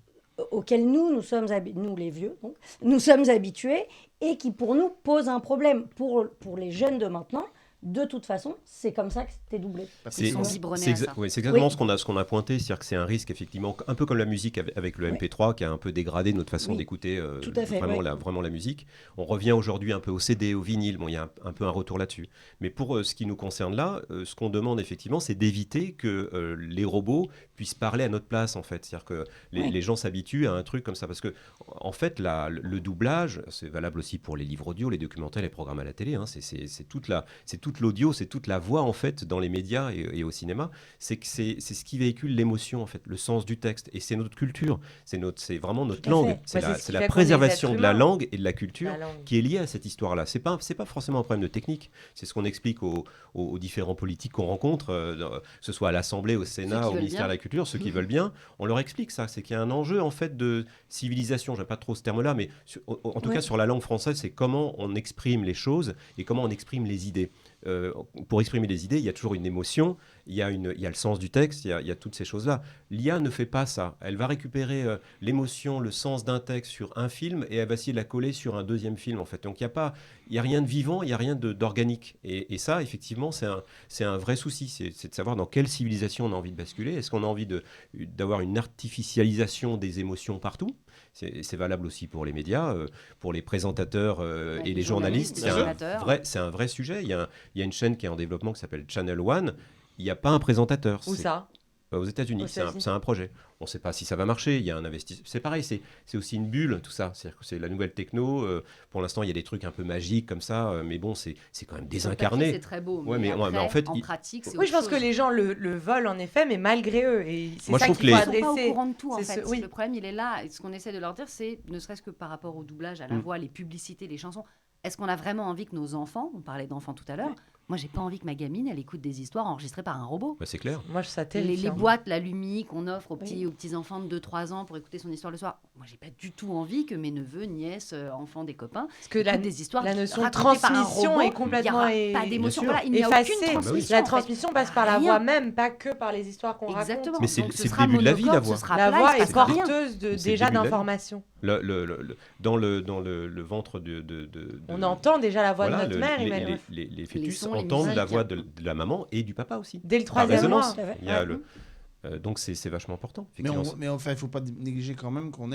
Speaker 5: auxquelles nous sommes nous les vieux, donc, nous sommes habitués et qui pour nous pose un problème. Pour les jeunes de maintenant, de toute façon, c'est comme ça que c'était doublé.
Speaker 3: C'est
Speaker 10: sont biberonnés
Speaker 3: c'est
Speaker 10: à ça.
Speaker 3: ouais, c'est exactement
Speaker 5: Oui.
Speaker 3: ce qu'on a pointé, c'est-à-dire que c'est un risque effectivement, un peu comme la musique avec le
Speaker 5: Oui.
Speaker 3: MP3 qui a un peu dégradé notre façon
Speaker 5: Oui.
Speaker 3: d'écouter
Speaker 5: Tout à fait,
Speaker 3: vraiment,
Speaker 5: oui.
Speaker 3: vraiment la musique. On revient aujourd'hui un peu au CD, au vinyle, bon, il y a un peu un retour là-dessus. Mais pour ce qui nous concerne là, ce qu'on demande effectivement, c'est d'éviter que les robots puissent parler à notre place en fait. C'est-à-dire que
Speaker 5: Oui.
Speaker 3: les gens s'habituent à un truc comme ça. Parce que en fait, le doublage, c'est valable aussi pour les livres audio, les documentaires, les programmes à la télé, hein, c'est toute l'audio, c'est toute la voix en fait dans les médias et au cinéma, c'est ce qui véhicule l'émotion en fait, le sens du texte, et c'est notre culture, c'est vraiment notre
Speaker 5: Tout à
Speaker 3: langue,
Speaker 5: fait.
Speaker 3: c'est
Speaker 4: Bah,
Speaker 3: la,
Speaker 4: c'est ce
Speaker 3: c'est
Speaker 4: qui
Speaker 3: la
Speaker 4: fait qu'on est
Speaker 3: préservation
Speaker 4: des
Speaker 3: de la
Speaker 4: êtres
Speaker 3: langue et de la culture
Speaker 4: La langue.
Speaker 3: qui est liée à cette histoire-là. C'est pas forcément un problème de technique, c'est ce qu'on explique aux différents politiques qu'on rencontre, que ce soit à l'Assemblée, au Sénat,
Speaker 10: qui
Speaker 3: au
Speaker 10: veulent
Speaker 3: ministère
Speaker 10: bien.
Speaker 3: de la Culture, ceux qui veulent bien, on leur explique ça, c'est qu'il y a un enjeu en fait de civilisation, j'aime pas trop ce terme-là, mais en tout
Speaker 5: Oui.
Speaker 3: cas sur la langue française, c'est comment on exprime les choses et comment on exprime les idées. Pour exprimer les idées, il y a toujours une émotion, il y a le sens du texte, il y a toutes ces choses-là. L'IA ne fait pas ça. Elle va récupérer l'émotion, le sens d'un texte sur un film et elle va essayer de la coller sur un deuxième film, en fait. Donc, il n'y a rien de vivant, il n'y a rien d'organique. Et ça, effectivement, c'est un vrai souci. C'est de savoir dans quelle civilisation on a envie de basculer. Est-ce qu'on a envie d'avoir une artificialisation des émotions partout ? C'est valable aussi pour les médias, pour les présentateurs et les journalistes. C'est un vrai sujet. Il y a une chaîne qui est en développement qui s'appelle Channel One. Il n'y a pas un présentateur.
Speaker 4: Où ça ?
Speaker 3: Aux États-Unis, c'est un projet. On ne sait pas si ça va marcher. Il y a un investissement. C'est pareil, c'est aussi une bulle, tout ça. C'est-à-dire que c'est la nouvelle techno. Pour l'instant, il y a des trucs un peu magiques comme ça, mais bon, c'est quand même désincarné.
Speaker 10: C'est très beau.
Speaker 3: Ouais, mais
Speaker 10: après,
Speaker 3: en fait,
Speaker 10: en pratique, c'est
Speaker 4: oui, je pense que les gens le veulent en effet, mais malgré eux. Et c'est
Speaker 3: Moi,
Speaker 4: ça
Speaker 3: je trouve
Speaker 4: qu'il faut
Speaker 3: que
Speaker 4: adresser.
Speaker 10: Ils sont pas au courant de tout, en
Speaker 4: C'est
Speaker 10: fait.
Speaker 4: oui.
Speaker 10: Le problème, il est là. Et ce qu'on essaie de leur dire, c'est, ne serait-ce que par rapport au doublage, à la voix, les publicités, les chansons, est-ce qu'on a vraiment envie que nos enfants, on parlait d'enfants tout à l'heure, moi, j'ai pas envie que ma gamine, elle écoute des histoires enregistrées par un robot.
Speaker 3: Bah, c'est clair.
Speaker 4: Moi, je trouve ça
Speaker 10: Les
Speaker 4: terrifiant.
Speaker 10: boîtes, la Lumi qu'on offre aux petits enfants de 2-3 ans pour écouter son histoire le soir. Moi, j'ai pas du tout envie que mes neveux, nièces, enfants des copains
Speaker 4: Parce que
Speaker 10: des histoires
Speaker 4: la notion de
Speaker 10: racontées par un
Speaker 4: transmission
Speaker 10: robot.
Speaker 4: est complètement
Speaker 10: Il n'y aura pas d'émotion. Voilà, il n'y a
Speaker 4: effacée.
Speaker 10: aucune transmission.
Speaker 4: La
Speaker 10: en fait.
Speaker 4: transmission passe par la
Speaker 10: Rien.
Speaker 4: voix même, pas que par les histoires qu'on raconte.
Speaker 10: Exactement.
Speaker 3: Mais c'est
Speaker 10: Donc, ce
Speaker 3: le
Speaker 10: sera
Speaker 3: début de la vie, la
Speaker 10: monocorde,
Speaker 3: voix.
Speaker 10: ce sera
Speaker 4: La
Speaker 10: plat,
Speaker 4: voix
Speaker 10: il
Speaker 4: est
Speaker 10: se passera rien.
Speaker 4: porteuse
Speaker 3: C'est le
Speaker 4: déjà
Speaker 3: début de la vie.
Speaker 4: d'informations.
Speaker 3: Dans le ventre de
Speaker 4: On entend déjà la voix
Speaker 3: voilà,
Speaker 4: de notre mère, Emmanuel.
Speaker 3: les fœtus
Speaker 10: sons, les
Speaker 3: entendent la
Speaker 10: musiques.
Speaker 3: voix de la maman et du papa aussi.
Speaker 4: Dès le
Speaker 3: Par
Speaker 4: 3e mois.
Speaker 3: résonance. Il y a donc c'est vachement important. Effectivement.
Speaker 1: Mais enfin, il ne faut pas négliger quand même qu'on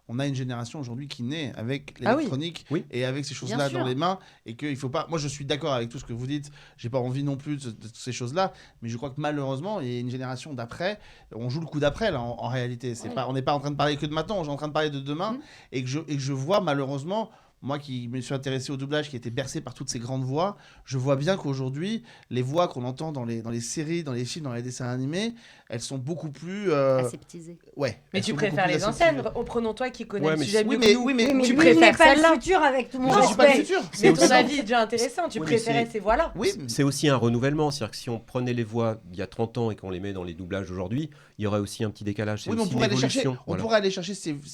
Speaker 1: on a une génération aujourd'hui qui naît avec
Speaker 4: Ah oui.
Speaker 1: l'électronique
Speaker 3: Oui.
Speaker 1: et avec ces choses-là
Speaker 10: Bien sûr.
Speaker 1: dans les mains. Et qu'il faut pas. Moi, je suis d'accord avec tout ce que vous dites. J'ai pas envie non plus de toutes ces choses-là. Mais je crois que malheureusement, il y a une génération d'après. On joue le coup d'après, là, en réalité. On n'est pas en train de parler que de maintenant. On est en train de parler de demain. Et que je vois malheureusement. Moi qui me suis intéressé au doublage, qui a été bercé par toutes ces grandes voix, je vois bien qu'aujourd'hui, les voix qu'on entend dans les séries, dans les films, dans les dessins animés, elles sont beaucoup plus...
Speaker 10: Aseptisées.
Speaker 1: Ouais.
Speaker 4: Mais
Speaker 1: elles
Speaker 4: tu
Speaker 1: sont beaucoup
Speaker 4: préfères
Speaker 1: plus
Speaker 4: les
Speaker 1: aseptisées.
Speaker 4: anciennes. Prenons-toi qui connais
Speaker 3: Ouais,
Speaker 4: le
Speaker 3: mais
Speaker 4: sujet
Speaker 1: oui,
Speaker 4: mieux
Speaker 1: mais-
Speaker 4: que nous.
Speaker 1: oui, mais-
Speaker 5: Oui, mais
Speaker 4: tu
Speaker 5: lui,
Speaker 4: préfères
Speaker 5: il n'est pas
Speaker 4: celle-là.
Speaker 5: le futur avec tout mon
Speaker 1: Je suis pas le
Speaker 5: respect.
Speaker 1: futur.
Speaker 4: Mais
Speaker 3: aussi-
Speaker 4: ton avis est déjà intéressant. Tu
Speaker 3: Oui, mais
Speaker 4: préférais
Speaker 3: c'est-
Speaker 4: ces voix-là.
Speaker 1: Oui,
Speaker 3: C'est aussi un renouvellement. C'est-à-dire que si on prenait les voix d'il y a 30 ans et qu'on les met dans les doublages aujourd'hui, il y aurait aussi un petit décalage. C'est
Speaker 1: oui, mais on
Speaker 3: aussi
Speaker 1: pourrait
Speaker 3: une
Speaker 1: aller chercher,
Speaker 3: évolution. Voilà.
Speaker 1: pourrait aller chercher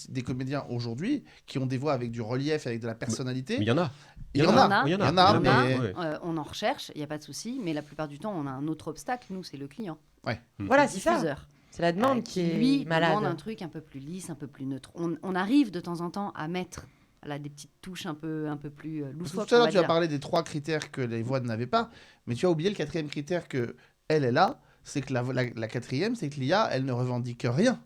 Speaker 1: des comédiens aujourd'hui qui ont des voix avec du relief, avec de la personnalité.
Speaker 3: Mais il y en a.
Speaker 1: Il y en a.
Speaker 3: Oui, il y en a.
Speaker 1: Il y en a,
Speaker 3: Il y en a,
Speaker 1: mais-
Speaker 3: ouais.
Speaker 10: On en recherche, il n'y a pas de souci, mais la plupart du temps, on a un autre obstacle, nous, c'est le client.
Speaker 4: Voilà,
Speaker 10: le
Speaker 4: c'est ça.
Speaker 10: diffuseur.
Speaker 4: C'est la demande qui est
Speaker 10: lui
Speaker 4: malade.
Speaker 10: demande un truc un peu plus lisse, un peu plus neutre. On arrive de temps en temps à mettre là, des petites touches un peu plus
Speaker 1: Parce que
Speaker 10: loufoques.
Speaker 1: tout à
Speaker 10: on
Speaker 1: l'heure,
Speaker 10: va
Speaker 1: tu as
Speaker 10: dire.
Speaker 1: parlé des 3 critères que les voix n'avaient pas, mais tu as oublié le 4e critère que elle est là, c'est que la 4e, c'est que l'IA, elle ne revendique rien.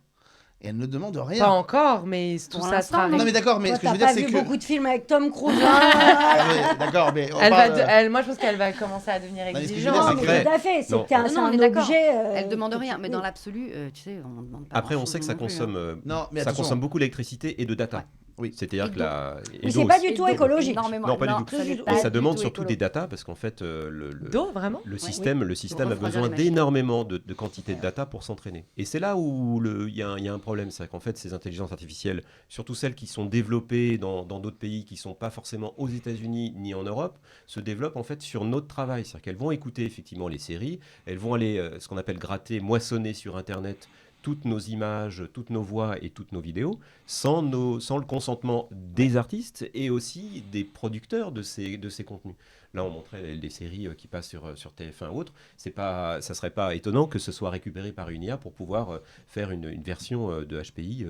Speaker 1: Et elle ne demande rien.
Speaker 4: Pas encore, mais tout
Speaker 10: Pour
Speaker 4: ça
Speaker 10: l'instant,
Speaker 4: sera
Speaker 10: non.
Speaker 1: Non, mais d'accord, mais
Speaker 5: Toi,
Speaker 1: ce que je
Speaker 5: t'as
Speaker 1: veux dire,
Speaker 5: pas
Speaker 1: c'est
Speaker 5: vu
Speaker 1: que...
Speaker 5: beaucoup de films avec Tom Cruise.
Speaker 1: Ah ouais, d'accord, mais on
Speaker 4: Elle
Speaker 1: parle-
Speaker 4: va moi, je pense qu'elle va commencer à devenir
Speaker 1: mais ce que je veux
Speaker 4: exigeante.
Speaker 1: dire,
Speaker 5: Non,
Speaker 1: c'est
Speaker 5: mais
Speaker 3: Après-
Speaker 5: tout à fait. C'est
Speaker 3: Non.
Speaker 5: que t'es
Speaker 10: Non,
Speaker 5: c'est
Speaker 10: on est
Speaker 5: un
Speaker 10: d'accord.
Speaker 5: objet.
Speaker 10: Elle demande
Speaker 5: que
Speaker 10: rien,
Speaker 5: tu-
Speaker 10: mais
Speaker 5: oui.
Speaker 10: dans l'absolu, tu sais, on ne demande pas.
Speaker 3: Après, on
Speaker 10: grand-chose
Speaker 3: sait que ça
Speaker 10: non plus, hein.
Speaker 3: consomme,
Speaker 1: Non, mais
Speaker 3: ça
Speaker 1: attention.
Speaker 3: consomme beaucoup d'électricité et de data.
Speaker 10: Ouais.
Speaker 1: Oui.
Speaker 3: C'est-à-dire
Speaker 10: Et
Speaker 3: que
Speaker 10: d'eau.
Speaker 3: la... et
Speaker 5: Mais
Speaker 3: d'eau
Speaker 5: c'est pas
Speaker 3: aussi.
Speaker 5: du tout écologique.
Speaker 10: Énormément.
Speaker 3: Non, pas du tout.
Speaker 10: ça l'est
Speaker 5: Et
Speaker 10: pas
Speaker 3: Et ça
Speaker 10: du
Speaker 3: demande
Speaker 10: tout
Speaker 3: surtout
Speaker 10: écolo.
Speaker 3: des datas parce qu'en fait,
Speaker 4: D'eau, vraiment
Speaker 3: le système a
Speaker 10: refroidir
Speaker 3: besoin
Speaker 10: les machines.
Speaker 3: d'énormément de quantité de data pour s'entraîner. Et c'est là où il y a un problème. C'est qu'en fait, ces intelligences artificielles, surtout celles qui sont développées dans d'autres pays qui ne sont pas forcément aux États-Unis ni en Europe, se développent en fait sur notre travail. C'est-à-dire qu'elles vont écouter effectivement les séries, elles vont aller, ce qu'on appelle gratter, moissonner sur Internet toutes nos images, toutes nos voix et toutes nos vidéos, sans le consentement des artistes et aussi des producteurs de ces contenus. Là, on montrait des séries qui passent sur TF1 ou autre. Ça serait pas étonnant que ce soit récupéré par une IA pour pouvoir faire une version de HPI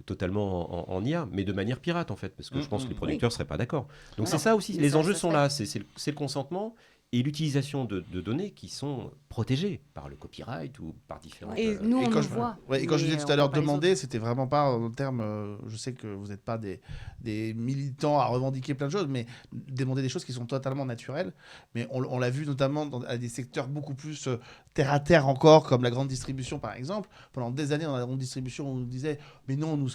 Speaker 3: totalement en IA, mais de manière pirate en fait, parce que je pense que les producteurs seraient pas d'accord. Donc c'est ça aussi,
Speaker 10: mais
Speaker 3: les
Speaker 10: ça,
Speaker 3: enjeux
Speaker 10: ça
Speaker 3: sont
Speaker 10: se
Speaker 3: là, c'est le consentement et l'utilisation de données qui sont protégées par le copyright ou par différents...
Speaker 4: Et
Speaker 10: Nous, on
Speaker 1: quand
Speaker 10: le
Speaker 1: je-
Speaker 10: voit.
Speaker 1: Ouais, et quand je
Speaker 10: mais
Speaker 1: disais tout
Speaker 10: on
Speaker 1: à l'heure
Speaker 10: voit pas les
Speaker 1: demander,
Speaker 10: autres.
Speaker 1: c'était vraiment pas en termes. Je sais que vous n'êtes pas des militants à revendiquer plein de choses, mais demander des choses qui sont totalement naturelles. Mais on l'a vu notamment à des secteurs beaucoup plus terre à terre encore, comme la grande distribution par exemple. Pendant des années, dans la grande distribution, on nous disait mais non, nous,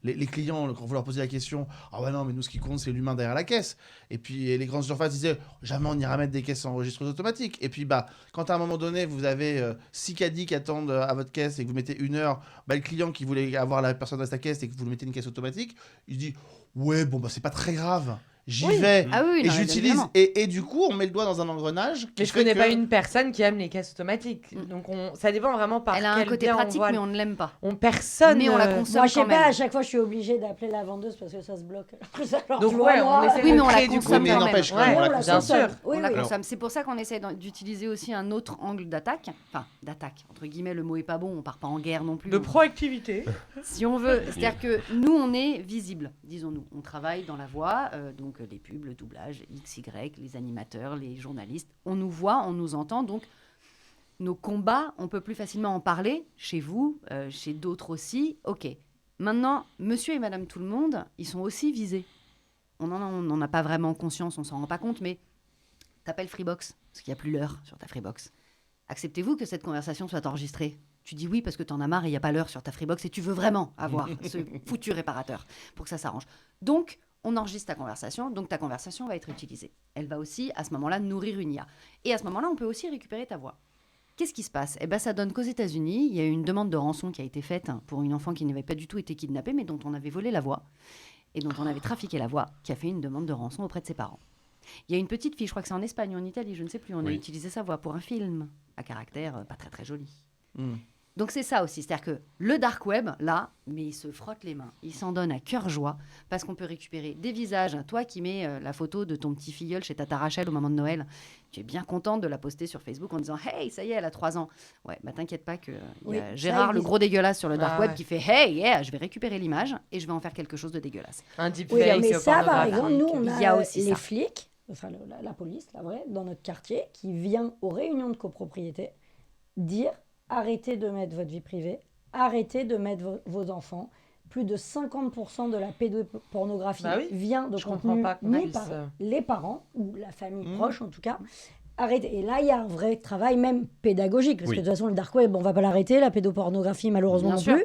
Speaker 1: les clients, quand vous leur posiez la question, ah ouais, non, mais nous, ce qui compte, c'est l'humain derrière la caisse. Et puis les grandes surfaces disaient jamais on ira mettre des caisses enregistreuses automatiques. Et puis, quand à un moment donné, vous avez 6 caddies qui attendent à votre caisse et que vous mettez 1 heure, le client qui voulait avoir la personne à sa caisse et que vous lui mettez une caisse automatique, il dit ouais, bon, c'est pas très grave. j'y
Speaker 5: Oui.
Speaker 1: vais
Speaker 10: Ah oui,
Speaker 1: et
Speaker 10: non, mais
Speaker 1: j'utilise.
Speaker 10: évidemment.
Speaker 1: Et du coup, on met le doigt dans un engrenage.
Speaker 4: Mais je connais pas une personne qui aime les caisses automatiques. Donc ça dépend vraiment par
Speaker 10: Elle a un
Speaker 4: quel
Speaker 10: côté
Speaker 4: biais on
Speaker 10: pratique,
Speaker 4: voit
Speaker 10: mais on ne l'aime pas.
Speaker 4: personne.
Speaker 10: Mais on la consomme
Speaker 5: Moi, je sais
Speaker 10: quand
Speaker 5: pas,
Speaker 10: même.
Speaker 5: à chaque fois, je suis obligée d'appeler la vendeuse parce que ça se bloque. Alors,
Speaker 4: Donc
Speaker 5: tu vois,
Speaker 4: ouais, on
Speaker 5: moi,
Speaker 4: essaie
Speaker 10: Oui,
Speaker 4: de
Speaker 10: mais on la
Speaker 4: créer du
Speaker 10: consomme
Speaker 1: mais
Speaker 10: quand même.
Speaker 1: n'empêche, quand
Speaker 4: Ouais,
Speaker 1: même, on la
Speaker 5: on la
Speaker 1: consomme.
Speaker 4: bien sûr.
Speaker 5: Oui,
Speaker 10: On la
Speaker 5: oui.
Speaker 10: consomme. C'est pour ça qu'on essaie d'utiliser aussi un autre angle d'attaque. Enfin, d'attaque, entre guillemets, le mot est pas bon, on part pas en guerre non plus.
Speaker 4: De proactivité.
Speaker 10: Si on veut, c'est-à-dire que nous, on est visible, disons-nous. On travaille dans la voix, donc les pubs, le doublage, X, Y, les animateurs, les journalistes. On nous voit, on nous entend, donc nos combats, on peut plus facilement en parler, chez vous, chez d'autres aussi. Ok. Maintenant, monsieur et madame tout le monde, ils sont aussi visés. On n'en a pas vraiment conscience, on s'en rend pas compte, mais t'appelles Freebox, parce qu'il n'y a plus l'heure sur ta Freebox. Acceptez-vous que cette conversation soit enregistrée? Tu dis oui parce que t'en as marre et il n'y a pas l'heure sur ta Freebox et tu veux vraiment avoir ce foutu réparateur pour que ça s'arrange. Donc, on enregistre ta conversation, donc ta conversation va être utilisée. Elle va aussi, à ce moment-là, nourrir une IA. Et à ce moment-là, on peut aussi récupérer ta voix. Qu'est-ce qui se passe? Eh ben, ça donne qu'aux États-Unis, il y a eu une demande de rançon qui a été faite pour une enfant qui n'avait pas du tout été kidnappée, mais dont on avait volé la voix et dont on avait trafiqué la voix, qui a fait une demande de rançon auprès de ses parents. Il y a une petite fille, je crois que c'est en Espagne ou en Italie, je ne sais plus, on a utilisé sa voix pour un film à caractère pas très très joli. Donc c'est ça aussi, c'est-à-dire que le dark web, là, mais il se frotte les mains, il s'en donne à cœur joie, parce qu'on peut récupérer des visages. Toi qui mets la photo de ton petit filleul chez Tata Rachel au moment de Noël, tu es bien contente de la poster sur Facebook en disant « Hey, ça y est, elle a 3 ans ». Ouais, bah t'inquiète pas qu'il y a Gérard, le gros dégueulasse sur le dark web, qui fait « Hey, yeah, je vais récupérer l'image et je vais en faire quelque chose de dégueulasse ».
Speaker 4: Un
Speaker 5: Oui,
Speaker 4: deepfake
Speaker 5: mais ça, par
Speaker 4: pornographique.
Speaker 5: exemple, nous, on
Speaker 10: Il y a
Speaker 5: a
Speaker 10: aussi
Speaker 5: les
Speaker 10: ça.
Speaker 5: flics, enfin la police, la vraie, dans notre quartier, qui vient aux réunions de copropriété dire arrêtez de mettre votre vie privée, arrêtez de mettre vos enfants. Plus de 50% de la pédopornographie vient de
Speaker 4: Je comprends
Speaker 5: contenu
Speaker 4: pas qu'on
Speaker 5: mis
Speaker 4: puisse,
Speaker 5: par les parents, ou la famille proche en tout cas. Arrêtez. Et là, il y a un vrai travail même pédagogique, parce que de toute façon, le dark web, on ne va pas l'arrêter, la pédopornographie, malheureusement
Speaker 10: Bien
Speaker 5: non
Speaker 10: sûr.
Speaker 5: plus.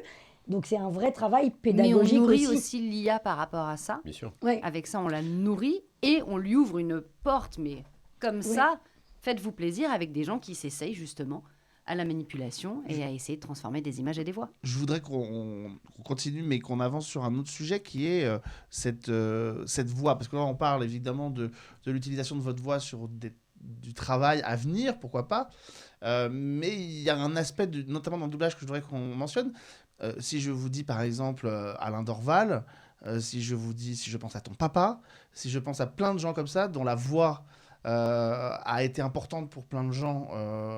Speaker 5: Donc c'est un vrai travail
Speaker 10: Mais
Speaker 5: pédagogique
Speaker 10: on nourrit
Speaker 5: aussi.
Speaker 10: aussi l'IA par rapport à ça.
Speaker 3: Bien sûr.
Speaker 5: Ouais.
Speaker 10: Avec ça, on la nourrit et on lui ouvre une porte, mais comme ça, faites-vous plaisir avec des gens qui s'essayent justement à la manipulation et à essayer de transformer des images et des voix.
Speaker 1: Je voudrais qu'on continue, mais qu'on avance sur un autre sujet qui est cette voix. Parce que là, on parle évidemment de l'utilisation de votre voix sur du travail à venir, pourquoi pas. Mais il y a un aspect, notamment dans le doublage, que je voudrais qu'on mentionne. Si je vous dis par exemple Alain Dorval, si je pense à ton papa, si je pense à plein de gens comme ça, dont la voix a été importante pour plein de gens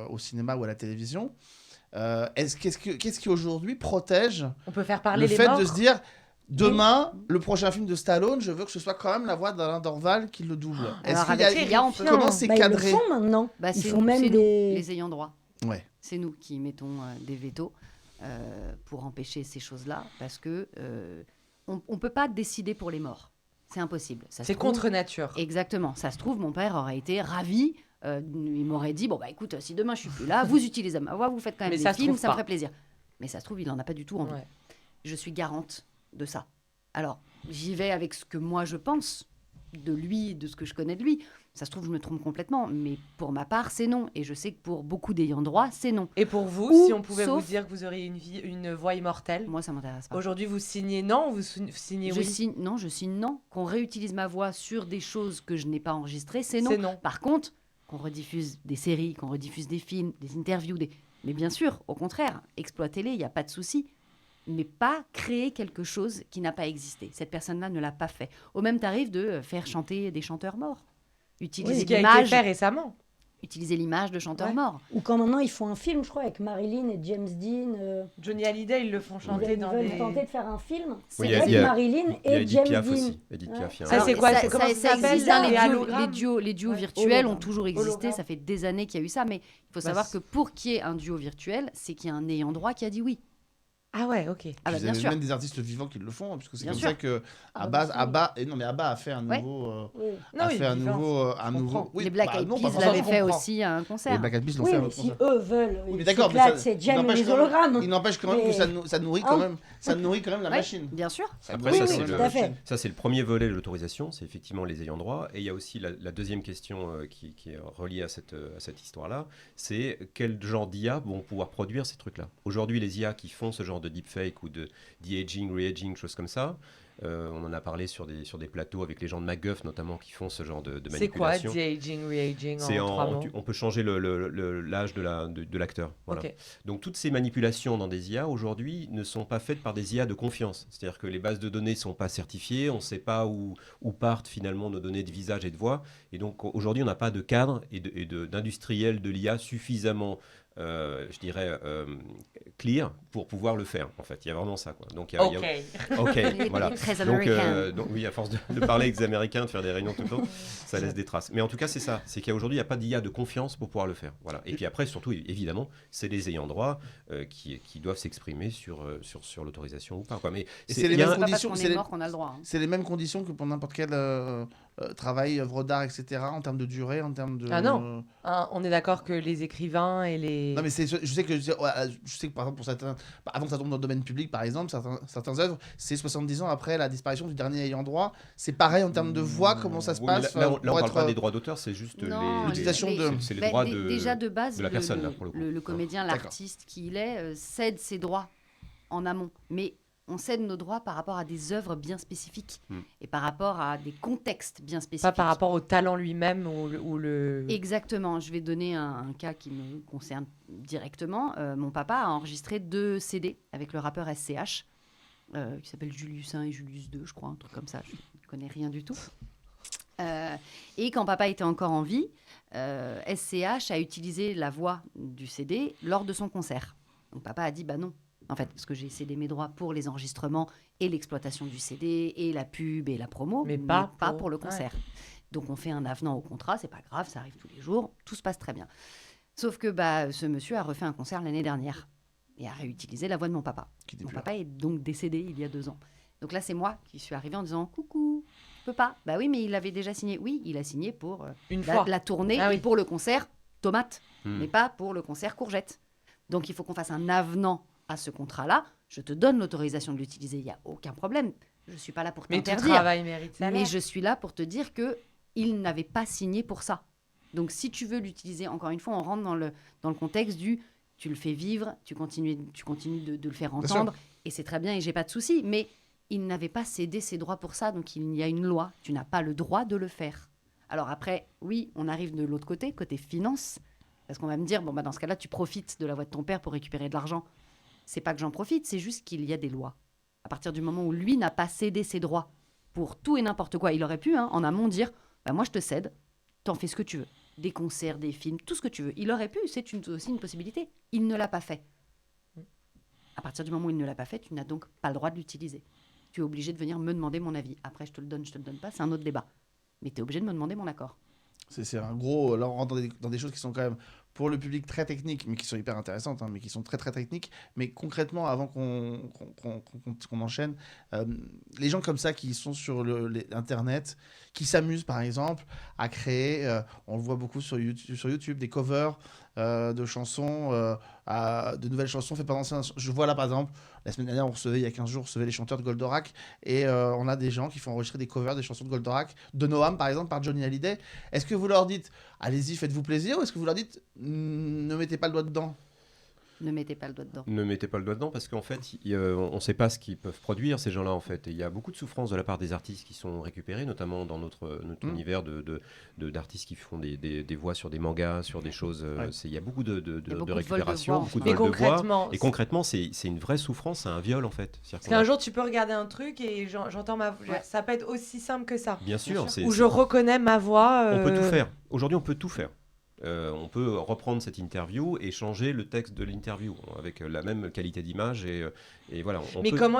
Speaker 1: au cinéma ou à la télévision. Qu'est-ce qui aujourd'hui protège
Speaker 4: On peut faire parler
Speaker 1: le
Speaker 4: les
Speaker 1: fait
Speaker 4: morts.
Speaker 1: de se dire demain, le prochain film de Stallone, je veux que ce soit quand même la voix d'Alain Dorval qui le double.
Speaker 10: Alors,
Speaker 1: qu'il
Speaker 10: avec l'IA, on peut-
Speaker 1: comment c'est
Speaker 5: Bah,
Speaker 1: cadré?
Speaker 5: Ils le font maintenant.
Speaker 10: Bah,
Speaker 5: Ils
Speaker 10: c'est
Speaker 5: font
Speaker 10: nous,
Speaker 5: même
Speaker 10: c'est nous,
Speaker 5: des...
Speaker 10: les ayants droit.
Speaker 1: Ouais.
Speaker 10: C'est nous qui mettons des vétos pour empêcher ces choses-là, parce que on peut pas décider pour les morts. C'est impossible. Ça se
Speaker 4: C'est
Speaker 10: trouve-
Speaker 4: contre nature.
Speaker 10: Exactement. Ça se trouve, mon père aurait été ravi. Il m'aurait dit, bon, bah écoute, si demain je suis plus là, vous utilisez ma voix, vous faites quand même
Speaker 4: Mais
Speaker 10: des
Speaker 4: ça se
Speaker 10: films,
Speaker 4: trouve
Speaker 10: ça me
Speaker 4: pas.
Speaker 10: ferait plaisir. Mais ça se trouve, il en a pas du tout envie.
Speaker 4: Ouais.
Speaker 10: Je suis garante de ça. Alors, j'y vais avec ce que moi je pense de lui, de ce que je connais de lui. Ça se trouve, je me trompe complètement, mais pour ma part, c'est non. Et je sais que pour beaucoup d'ayants droit, c'est non.
Speaker 4: Et pour vous,
Speaker 10: Ou
Speaker 4: si on pouvait
Speaker 10: sauf-
Speaker 4: vous dire que vous auriez une voix immortelle,
Speaker 10: Moi, ça m'intéresse pas.
Speaker 4: aujourd'hui vous signez non ou vous signez
Speaker 10: Je
Speaker 4: oui?
Speaker 10: signe non. Qu'on réutilise ma voix sur des choses que je n'ai pas enregistrées, c'est non.
Speaker 4: C'est non.
Speaker 10: Par contre, qu'on rediffuse des séries, qu'on rediffuse des films, des interviews, mais bien sûr, au contraire, exploitez-les, il n'y a pas de souci. Mais pas créer quelque chose qui n'a pas existé. Cette personne-là ne l'a pas fait. Au même tarif de faire chanter des chanteurs morts. Utiliser
Speaker 4: Ce qui a été
Speaker 10: l'image,
Speaker 4: fait récemment.
Speaker 10: utiliser l'image de chanteurs
Speaker 4: Ouais.
Speaker 10: morts.
Speaker 5: Ou quand maintenant ils font un film, je crois, avec Marilyn et James Dean.
Speaker 4: Johnny Hallyday, ils le font chanter
Speaker 5: Ils
Speaker 4: dans
Speaker 5: veulent
Speaker 4: des...
Speaker 5: tenter de faire un film
Speaker 10: C'est
Speaker 3: Oui, il y a-
Speaker 5: avec
Speaker 3: il y a-
Speaker 5: Marilyn
Speaker 3: Il y a
Speaker 5: et
Speaker 3: Edith
Speaker 5: James
Speaker 3: Piaf
Speaker 5: Dean.
Speaker 3: aussi. Edith
Speaker 5: Ouais.
Speaker 3: Piaf, il y a un-
Speaker 4: Ça, c'est quoi? C'est comment ça s'appelle,
Speaker 10: existe,
Speaker 4: là,
Speaker 10: hein,
Speaker 4: les hologrammes
Speaker 10: les duos
Speaker 4: Ouais.
Speaker 10: virtuels ont
Speaker 5: Hologrammes.
Speaker 10: toujours existé.
Speaker 4: Hologrammes.
Speaker 10: Ça fait des années qu'il y a eu ça. Mais il faut
Speaker 4: Bah,
Speaker 10: savoir
Speaker 4: c'est-
Speaker 10: que pour qu'il y ait un duo virtuel, c'est qu'il y a un ayant droit qui a dit oui.
Speaker 4: Ah ouais, ok.
Speaker 10: Ah bah,
Speaker 1: Vous
Speaker 10: bien
Speaker 1: avez
Speaker 10: sûr.
Speaker 1: même des artistes vivants qui le font, puisque c'est
Speaker 10: Bien
Speaker 1: comme
Speaker 10: sûr.
Speaker 1: ça que
Speaker 5: Ah bah,
Speaker 1: Abba a fait un
Speaker 10: Ouais.
Speaker 1: nouveau.
Speaker 5: Oui.
Speaker 4: Non,
Speaker 1: a
Speaker 4: il
Speaker 1: fait
Speaker 4: est
Speaker 1: un
Speaker 4: vivant,
Speaker 1: nouveau.
Speaker 4: je comprends.
Speaker 1: Oui,
Speaker 10: Les Black
Speaker 1: bah
Speaker 10: Eyed
Speaker 1: non,
Speaker 10: Peas
Speaker 1: pas forcément.
Speaker 10: l'avaient fait
Speaker 4: comprend.
Speaker 10: aussi à un concert.
Speaker 1: Les Black Eyed Peas l'ont
Speaker 5: Oui,
Speaker 1: fait à
Speaker 5: mais
Speaker 1: un
Speaker 5: si
Speaker 1: concert.
Speaker 5: eux veulent,
Speaker 1: Oui, mais
Speaker 5: ils
Speaker 1: d'accord, mais
Speaker 5: s'éclatent,
Speaker 1: ça-
Speaker 5: c'est Jam et
Speaker 1: n'empêche
Speaker 5: les
Speaker 1: quand même-
Speaker 5: hologrammes.
Speaker 1: Il n'empêche quand même que
Speaker 5: Mais-
Speaker 1: ça nourrit quand
Speaker 5: Hein
Speaker 1: même, ça nourrit quand même la
Speaker 10: Ouais,
Speaker 1: machine.
Speaker 10: bien sûr.
Speaker 3: Après,
Speaker 5: Oui,
Speaker 3: ça,
Speaker 5: oui,
Speaker 3: c'est
Speaker 5: tout
Speaker 3: le-
Speaker 5: à fait.
Speaker 3: ça, c'est le premier volet de l'autorisation, c'est effectivement les ayants droit. Et il y a aussi la deuxième question qui est reliée à cette histoire-là, c'est quel genre d'IA vont pouvoir produire ces trucs-là. Aujourd'hui, les IA qui font ce genre genre de deepfake ou de de-aging, re-aging, choses comme ça. On en a parlé sur des plateaux avec les gens de MacGuff notamment qui font ce genre de
Speaker 4: C'est quoi,
Speaker 3: manipulation.
Speaker 4: de-aging, re-aging en 3 mots?
Speaker 3: On peut changer l'âge de l'acteur. Voilà.
Speaker 4: Ok.
Speaker 3: Donc toutes ces manipulations dans des IA aujourd'hui ne sont pas faites par des IA de confiance. C'est-à-dire que les bases de données ne sont pas certifiées, on ne sait pas où partent finalement nos données de visage et de voix. Et donc aujourd'hui on n'a pas de cadre et d'industriel de l'IA suffisamment je dirais clear pour pouvoir le faire en fait. Il y a vraiment ça quoi. Donc voilà.
Speaker 10: Très
Speaker 3: Donc
Speaker 10: américain.
Speaker 3: oui, à force de parler avec des Américains, de faire des réunions tout le temps, ça laisse des traces. Mais en tout cas, c'est ça. C'est qu'aujourd'hui, il n'y a pas d'IA de confiance pour pouvoir le faire. Voilà. Et puis après, surtout, évidemment, c'est les ayants droit qui doivent s'exprimer sur l'autorisation ou pas. Quoi. Mais
Speaker 1: c'est les
Speaker 10: C'est
Speaker 1: mêmes
Speaker 10: pas parce
Speaker 1: conditions.
Speaker 10: qu'on
Speaker 1: C'est
Speaker 10: est mort qu'on a le droit. hein.
Speaker 1: les mêmes conditions que pour n'importe quel travail, œuvre d'art, etc. En termes de durée, en termes de.
Speaker 4: Ah non. On est d'accord que les écrivains et les...
Speaker 1: Non mais je sais que par exemple pour certains, avant que ça tombe dans le domaine public par exemple, certaines œuvres, c'est 70 ans après la disparition du dernier ayant droit. C'est pareil en termes de voix, comment ça se
Speaker 3: Oui,
Speaker 1: passe
Speaker 3: là, on
Speaker 1: pour
Speaker 3: parle
Speaker 1: être,
Speaker 3: pas des droits d'auteur, c'est juste
Speaker 10: Non,
Speaker 1: l'utilisation de-
Speaker 3: c'est les
Speaker 10: Ben,
Speaker 3: droits
Speaker 10: déjà de base,
Speaker 3: de la personne là pour le coup.
Speaker 10: le comédien,
Speaker 1: D'accord.
Speaker 10: l'artiste qu'il est, cède ses droits en amont. Mais on cède nos droits par rapport à des œuvres bien spécifiques et par rapport à des contextes bien spécifiques.
Speaker 4: Pas par rapport au talent lui-même ou le...
Speaker 10: Exactement. Je vais donner un cas qui me concerne directement. Mon papa a enregistré 2 CD avec le rappeur SCH, qui s'appelle Julius 1 et Julius 2, je crois, un truc comme ça. Je ne connais rien du tout. Et quand papa était encore en vie, SCH a utilisé la voix du CD lors de son concert. Donc papa a dit bah non, en fait, parce que j'ai cédé mes droits pour les enregistrements et l'exploitation du CD et la pub et la promo,
Speaker 4: Mais pas
Speaker 10: pour le concert. Donc on fait un avenant au contrat, c'est pas grave, ça arrive tous les jours, tout se passe très bien. Sauf que ce monsieur a refait un concert l'année dernière et a réutilisé la voix de mon papa. Mon papa est donc décédé il y a 2 ans. Donc là, c'est moi qui suis arrivée en disant coucou, tu peux pas. Bah oui, mais il avait déjà signé. Oui, il a signé pour
Speaker 4: Une fois.
Speaker 10: la tournée
Speaker 4: Ah
Speaker 10: et
Speaker 4: oui.
Speaker 10: pour le concert tomate, mais pas pour le concert courgette. Donc il faut qu'on fasse un avenant à ce contrat-là. Je te donne l'autorisation de l'utiliser, il n'y a aucun problème. Je ne suis pas là pour
Speaker 4: Mais tout
Speaker 10: t'interdire.
Speaker 4: travail mérite salaire.
Speaker 10: Mais je suis là pour te dire qu'il n'avait pas signé pour ça. Donc si tu veux l'utiliser, encore une fois, on rentre dans le contexte du tu le fais vivre, tu continues de le faire entendre, et c'est très bien et j'ai pas de souci. Mais il n'avait pas cédé ses droits pour ça, donc il y a une loi. Tu n'as pas le droit de le faire. Alors après, oui, on arrive de l'autre côté finance, parce qu'on va me dire, bon, bah, dans ce cas-là, tu profites de la voix de ton père pour récupérer de l'argent. C'est pas que j'en profite, c'est juste qu'il y a des lois. À partir du moment où lui n'a pas cédé ses droits pour tout et n'importe quoi, il aurait pu, en amont, dire, bah, moi je te cède, t'en fais ce que tu veux. Des concerts, des films, tout ce que tu veux. Il aurait pu, c'est aussi une possibilité. Il ne l'a pas fait. À partir du moment où il ne l'a pas fait, tu n'as donc pas le droit de l'utiliser. Tu es obligé de venir me demander mon avis. Après, je te le donne pas, c'est un autre débat. Mais tu es obligé de me demander mon accord.
Speaker 1: C'est un gros. Là, on rentre dans des choses qui sont quand même pour le public très techniques, mais qui sont hyper intéressantes, mais qui sont très très techniques. Mais concrètement, avant qu'on enchaîne, les gens comme ça qui sont sur Internet, qui s'amusent par exemple à créer, on le voit beaucoup sur YouTube, des covers de chansons, de nouvelles chansons faites par d'anciens. Je vois là par exemple, la semaine dernière, il y a 15 jours, on recevait les chanteurs de Goldorak, et on a des gens qui font enregistrer des covers des chansons de Goldorak, de Noam par exemple, par Johnny Hallyday. Est-ce que vous leur dites, allez-y, faites-vous plaisir, ou est-ce que vous leur dites, ne mettez pas le doigt dedans?
Speaker 10: Ne mettez pas le doigt dedans.
Speaker 3: Ne mettez pas le doigt dedans parce qu'en fait, on ne sait pas ce qu'ils peuvent produire, ces gens-là, en fait. Et il y a beaucoup de souffrance de la part des artistes qui sont récupérés, notamment dans notre univers d'artistes qui font des voix sur des mangas, sur des choses. Il y a beaucoup de récupération, beaucoup de
Speaker 4: Mais
Speaker 3: vols de voix.
Speaker 4: concrètement,
Speaker 3: Et concrètement, c'est une vraie souffrance, c'est un viol, en fait.
Speaker 4: Parce qu'un jour, tu peux regarder un truc et j'entends ma voix.
Speaker 10: Ouais.
Speaker 4: Ça peut être aussi simple que ça.
Speaker 3: Bien sûr.
Speaker 4: Où je reconnais ma voix.
Speaker 3: On peut tout faire. Aujourd'hui, on peut tout faire. On peut reprendre cette interview et changer le texte de l'interview avec la même qualité d'image et voilà.
Speaker 4: Mais comment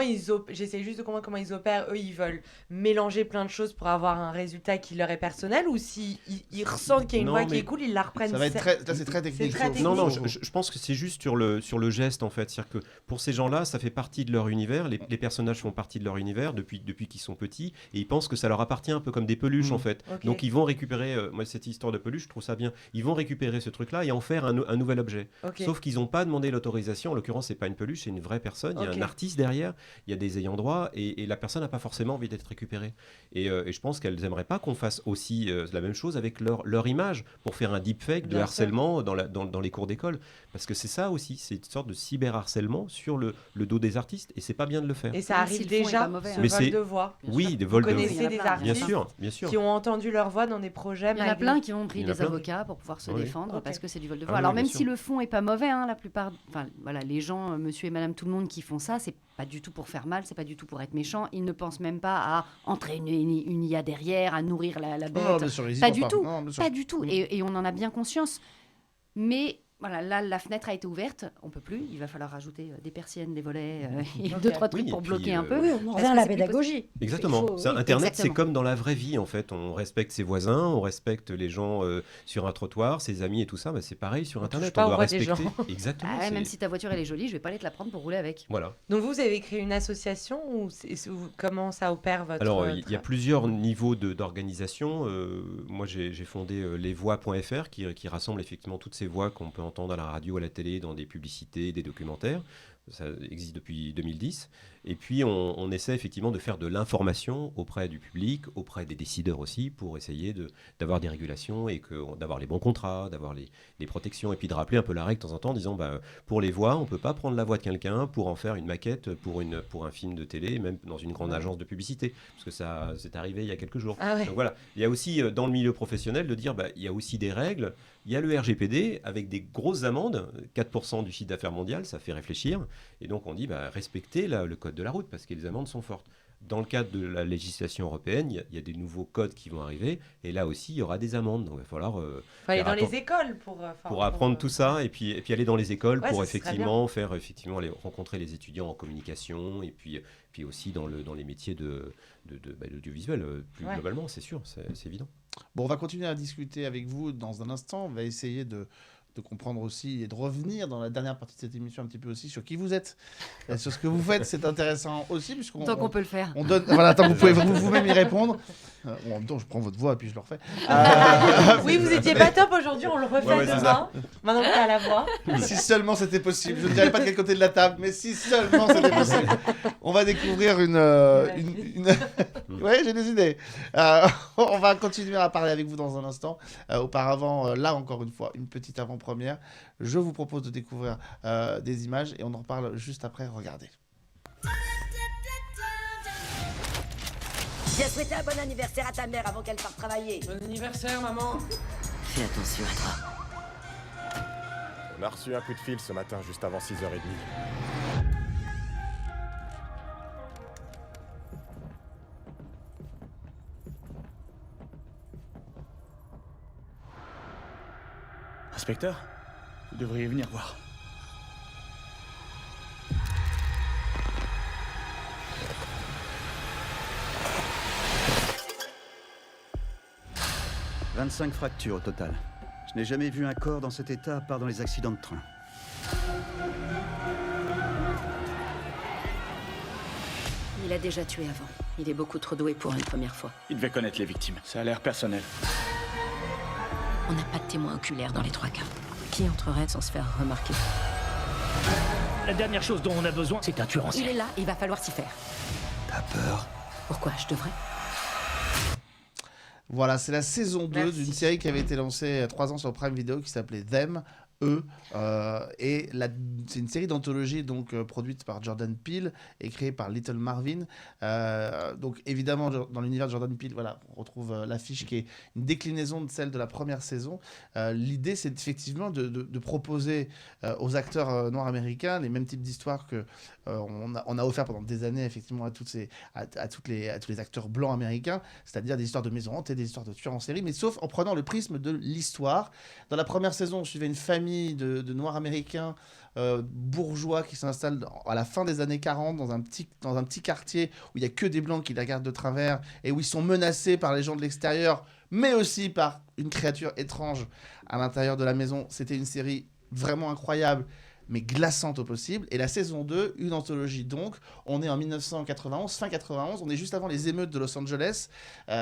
Speaker 4: j'essaie juste de comprendre comment ils opèrent. Eux, ils veulent mélanger plein de choses pour avoir un résultat qui leur est personnel, ou si ils ressentent qu'il y a une voix qui est cool, ils la reprennent.
Speaker 1: Ça va être là, c'est très technique.
Speaker 3: Non, je pense que c'est juste sur le geste en fait. C'est-à-dire que pour ces gens-là, ça fait partie de leur univers. Les personnages font partie de leur univers depuis qu'ils sont petits et ils pensent que ça leur appartient un peu comme des peluches en fait.
Speaker 4: Okay.
Speaker 3: Donc ils vont récupérer. Moi, cette histoire de peluche, je trouve ça bien. Ils vont vont récupérer ce truc-là et en faire un nouvel objet.
Speaker 4: Ok.
Speaker 3: Sauf qu'ils n'ont pas demandé l'autorisation. En l'occurrence, c'est pas une peluche, c'est une vraie personne. Il y a un artiste derrière, il y a des ayants droit et la personne n'a pas forcément envie d'être récupérée. Et je pense qu'elles n'aimeraient pas qu'on fasse aussi la même chose avec leur image pour faire un deepfake de
Speaker 4: Bien
Speaker 3: harcèlement dans les cours d'école. Parce que c'est ça aussi, c'est une sorte de cyberharcèlement sur le dos des artistes et c'est pas bien de le faire.
Speaker 4: Et ça
Speaker 10: Même
Speaker 4: arrive
Speaker 10: si le fond est
Speaker 4: déjà,
Speaker 10: pas mauvais,
Speaker 4: ce
Speaker 3: Mais
Speaker 4: vol
Speaker 3: c'est-
Speaker 4: de voix.
Speaker 3: Oui, des
Speaker 4: Vous
Speaker 3: vols de
Speaker 4: connaissez
Speaker 10: Il y en a
Speaker 4: des
Speaker 10: plein,
Speaker 3: Bien
Speaker 4: artistes
Speaker 3: sûr, bien sûr.
Speaker 4: qui ont entendu leur voix dans des projets
Speaker 10: Il y en a
Speaker 4: malgré-
Speaker 10: plein qui ont pris
Speaker 3: Il y en a
Speaker 10: des
Speaker 3: plein.
Speaker 10: avocats pour pouvoir se
Speaker 3: Oui.
Speaker 10: défendre
Speaker 4: Ok.
Speaker 10: parce que c'est du vol de
Speaker 3: Ah
Speaker 10: voix.
Speaker 3: oui,
Speaker 10: Alors
Speaker 3: bien
Speaker 10: même
Speaker 3: sûr.
Speaker 10: si le fond est pas mauvais, hein, la plupart, enfin voilà, les gens, monsieur et madame tout le monde qui font ça, c'est pas du tout pour faire mal, c'est pas du tout pour être méchant. Ils ne pensent même pas à entraîner une IA derrière, à nourrir la bête.
Speaker 1: Non, bien sûr, ils y
Speaker 10: Pas
Speaker 1: pensent
Speaker 10: du tout,
Speaker 1: Non, bien sûr.
Speaker 10: Pas du tout. Et on en a bien conscience. Mais voilà, là, la fenêtre a été ouverte. On peut plus. Il va falloir rajouter des persiennes, des volets et
Speaker 4: Ok.
Speaker 10: deux, trois trucs
Speaker 3: Oui,
Speaker 10: pour
Speaker 3: et
Speaker 10: bloquer
Speaker 3: puis,
Speaker 10: un peu.
Speaker 5: Oui, on en
Speaker 10: Parce
Speaker 5: revient à
Speaker 10: que
Speaker 5: la
Speaker 10: c'est plus
Speaker 5: pédagogie.
Speaker 3: Exactement.
Speaker 5: Il faut-
Speaker 3: Ça,
Speaker 5: oui.
Speaker 3: Internet, c'est
Speaker 10: exactement.
Speaker 3: comme dans la vraie vie, en fait. On respecte ses voisins, on respecte les gens sur un trottoir, ses amis et tout ça. Mais c'est pareil sur
Speaker 4: On
Speaker 3: Internet.
Speaker 4: touche pas
Speaker 3: On
Speaker 4: aux
Speaker 3: doit
Speaker 4: voix des
Speaker 3: respecter.
Speaker 4: gens.
Speaker 3: Exactement.
Speaker 10: Ah ouais,
Speaker 3: c'est-
Speaker 10: même si ta voiture elle est jolie, je vais pas aller te la prendre pour rouler avec.
Speaker 3: Voilà.
Speaker 4: Donc vous avez créé une association ou comment ça opère votre...
Speaker 3: Alors, il y a plusieurs niveaux d'organisation. Moi, j'ai fondé lesvoix.fr qui rassemble effectivement toutes ces voix qu'on peut entendre à la radio, à la télé, dans des publicités, des documentaires. Ça existe depuis 2010. Et puis, on essaie effectivement de faire de l'information auprès du public, auprès des décideurs aussi, pour essayer d'avoir des régulations et d'avoir les bons contrats, d'avoir les protections, et puis de rappeler un peu la règle de temps en temps en disant, pour les voix, on ne peut pas prendre la voix de quelqu'un pour en faire une maquette pour un film de télé, même dans une grande agence de publicité, parce que ça c'est arrivé il y a quelques jours.
Speaker 4: Ah ouais.
Speaker 3: Donc voilà, il y a aussi dans le milieu professionnel de dire, il y a aussi des règles, il y a le RGPD avec des grosses amendes, 4% du chiffre d'affaires mondial, ça fait réfléchir, et donc on dit, respectez le code de la route, parce que les amendes sont fortes. Dans le cadre de la législation européenne, il y a des nouveaux codes qui vont arriver, et là aussi, il y aura des amendes. Donc il va falloir
Speaker 4: Faut aller
Speaker 3: faire
Speaker 4: dans
Speaker 3: atten-
Speaker 4: les écoles
Speaker 3: pour apprendre tout ça, et puis aller dans les écoles
Speaker 4: Ouais,
Speaker 3: pour
Speaker 4: ça serait
Speaker 3: effectivement faire rencontrer les étudiants en communication, et puis aussi dans les métiers de l'audiovisuel, plus
Speaker 4: Ouais.
Speaker 3: globalement, c'est sûr, c'est évident.
Speaker 1: Bon, on va continuer à discuter avec vous dans un instant. On va essayer de comprendre aussi et de revenir dans la dernière partie de cette émission un petit peu aussi sur qui vous êtes, et sur ce que vous faites. C'est intéressant aussi puisqu'on
Speaker 10: Tant qu'on peut le faire.
Speaker 1: on donne. Voilà, attends, vous pouvez vous-même y répondre. En même temps, je prends votre voix et puis je le refais.
Speaker 4: Oui, vous étiez pas top aujourd'hui, on le refait
Speaker 3: Ouais, c'est
Speaker 4: demain. Maintenant que t'as la voix.
Speaker 1: Si seulement c'était possible. Je ne dirais pas de quel côté de la table, mais si seulement c'était possible. On va découvrir une... Ouais, j'ai des idées. On va continuer à parler avec vous dans un instant. Auparavant, là encore une fois, une petite avant-première. Je vous propose de découvrir des images et on en reparle juste après. Regardez.
Speaker 11: Viens souhaiter un bon anniversaire à ta mère avant qu'elle parte travailler.
Speaker 12: Bon anniversaire, maman.
Speaker 11: Fais attention à toi.
Speaker 13: On a reçu un coup de fil ce matin, juste avant 6h30.
Speaker 12: Inspecteur, vous devriez venir voir. « 25 fractures au total. Je n'ai jamais vu un corps dans cet état à part dans les accidents de train.
Speaker 7: Il a déjà tué avant. Il est beaucoup trop doué pour une première fois.
Speaker 12: Il devait connaître les victimes. Ça a l'air personnel.
Speaker 7: On n'a pas de témoin oculaire dans les 3 cas. Qui entrerait sans se faire remarquer?
Speaker 12: La dernière chose dont on a besoin, c'est un tueur en
Speaker 7: Il
Speaker 12: série.
Speaker 7: est là, il va falloir s'y faire.
Speaker 12: T'as peur?
Speaker 7: Pourquoi je devrais?
Speaker 1: Voilà, c'est la saison 2
Speaker 4: Merci.
Speaker 1: d'une série qui avait été lancée il y a 3 ans sur Prime Video qui s'appelait Them, Eux. C'est une série d'anthologie produite par Jordan Peele et créée par Little Marvin. Donc évidemment, dans l'univers de Jordan Peele, voilà, on retrouve l'affiche qui est une déclinaison de celle de la première saison. L'idée, c'est effectivement de proposer aux acteurs noirs américains les mêmes types d'histoires que on a offert pendant des années effectivement à tous les acteurs blancs américains, c'est-à-dire des histoires de maison hantée, des histoires de tueurs en série, mais sauf en prenant le prisme de l'histoire. Dans la première saison, on suivait une famille de noirs américains bourgeois qui s'installent à la fin des années 40 dans un petit quartier où il n'y a que des blancs qui la regardent de travers et où ils sont menacés par les gens de l'extérieur, mais aussi par une créature étrange à l'intérieur de la maison. C'était une série vraiment incroyable, mais glaçante au possible. Et la saison 2, une anthologie donc. On est en 1991, fin 91. On est juste avant les émeutes de Los Angeles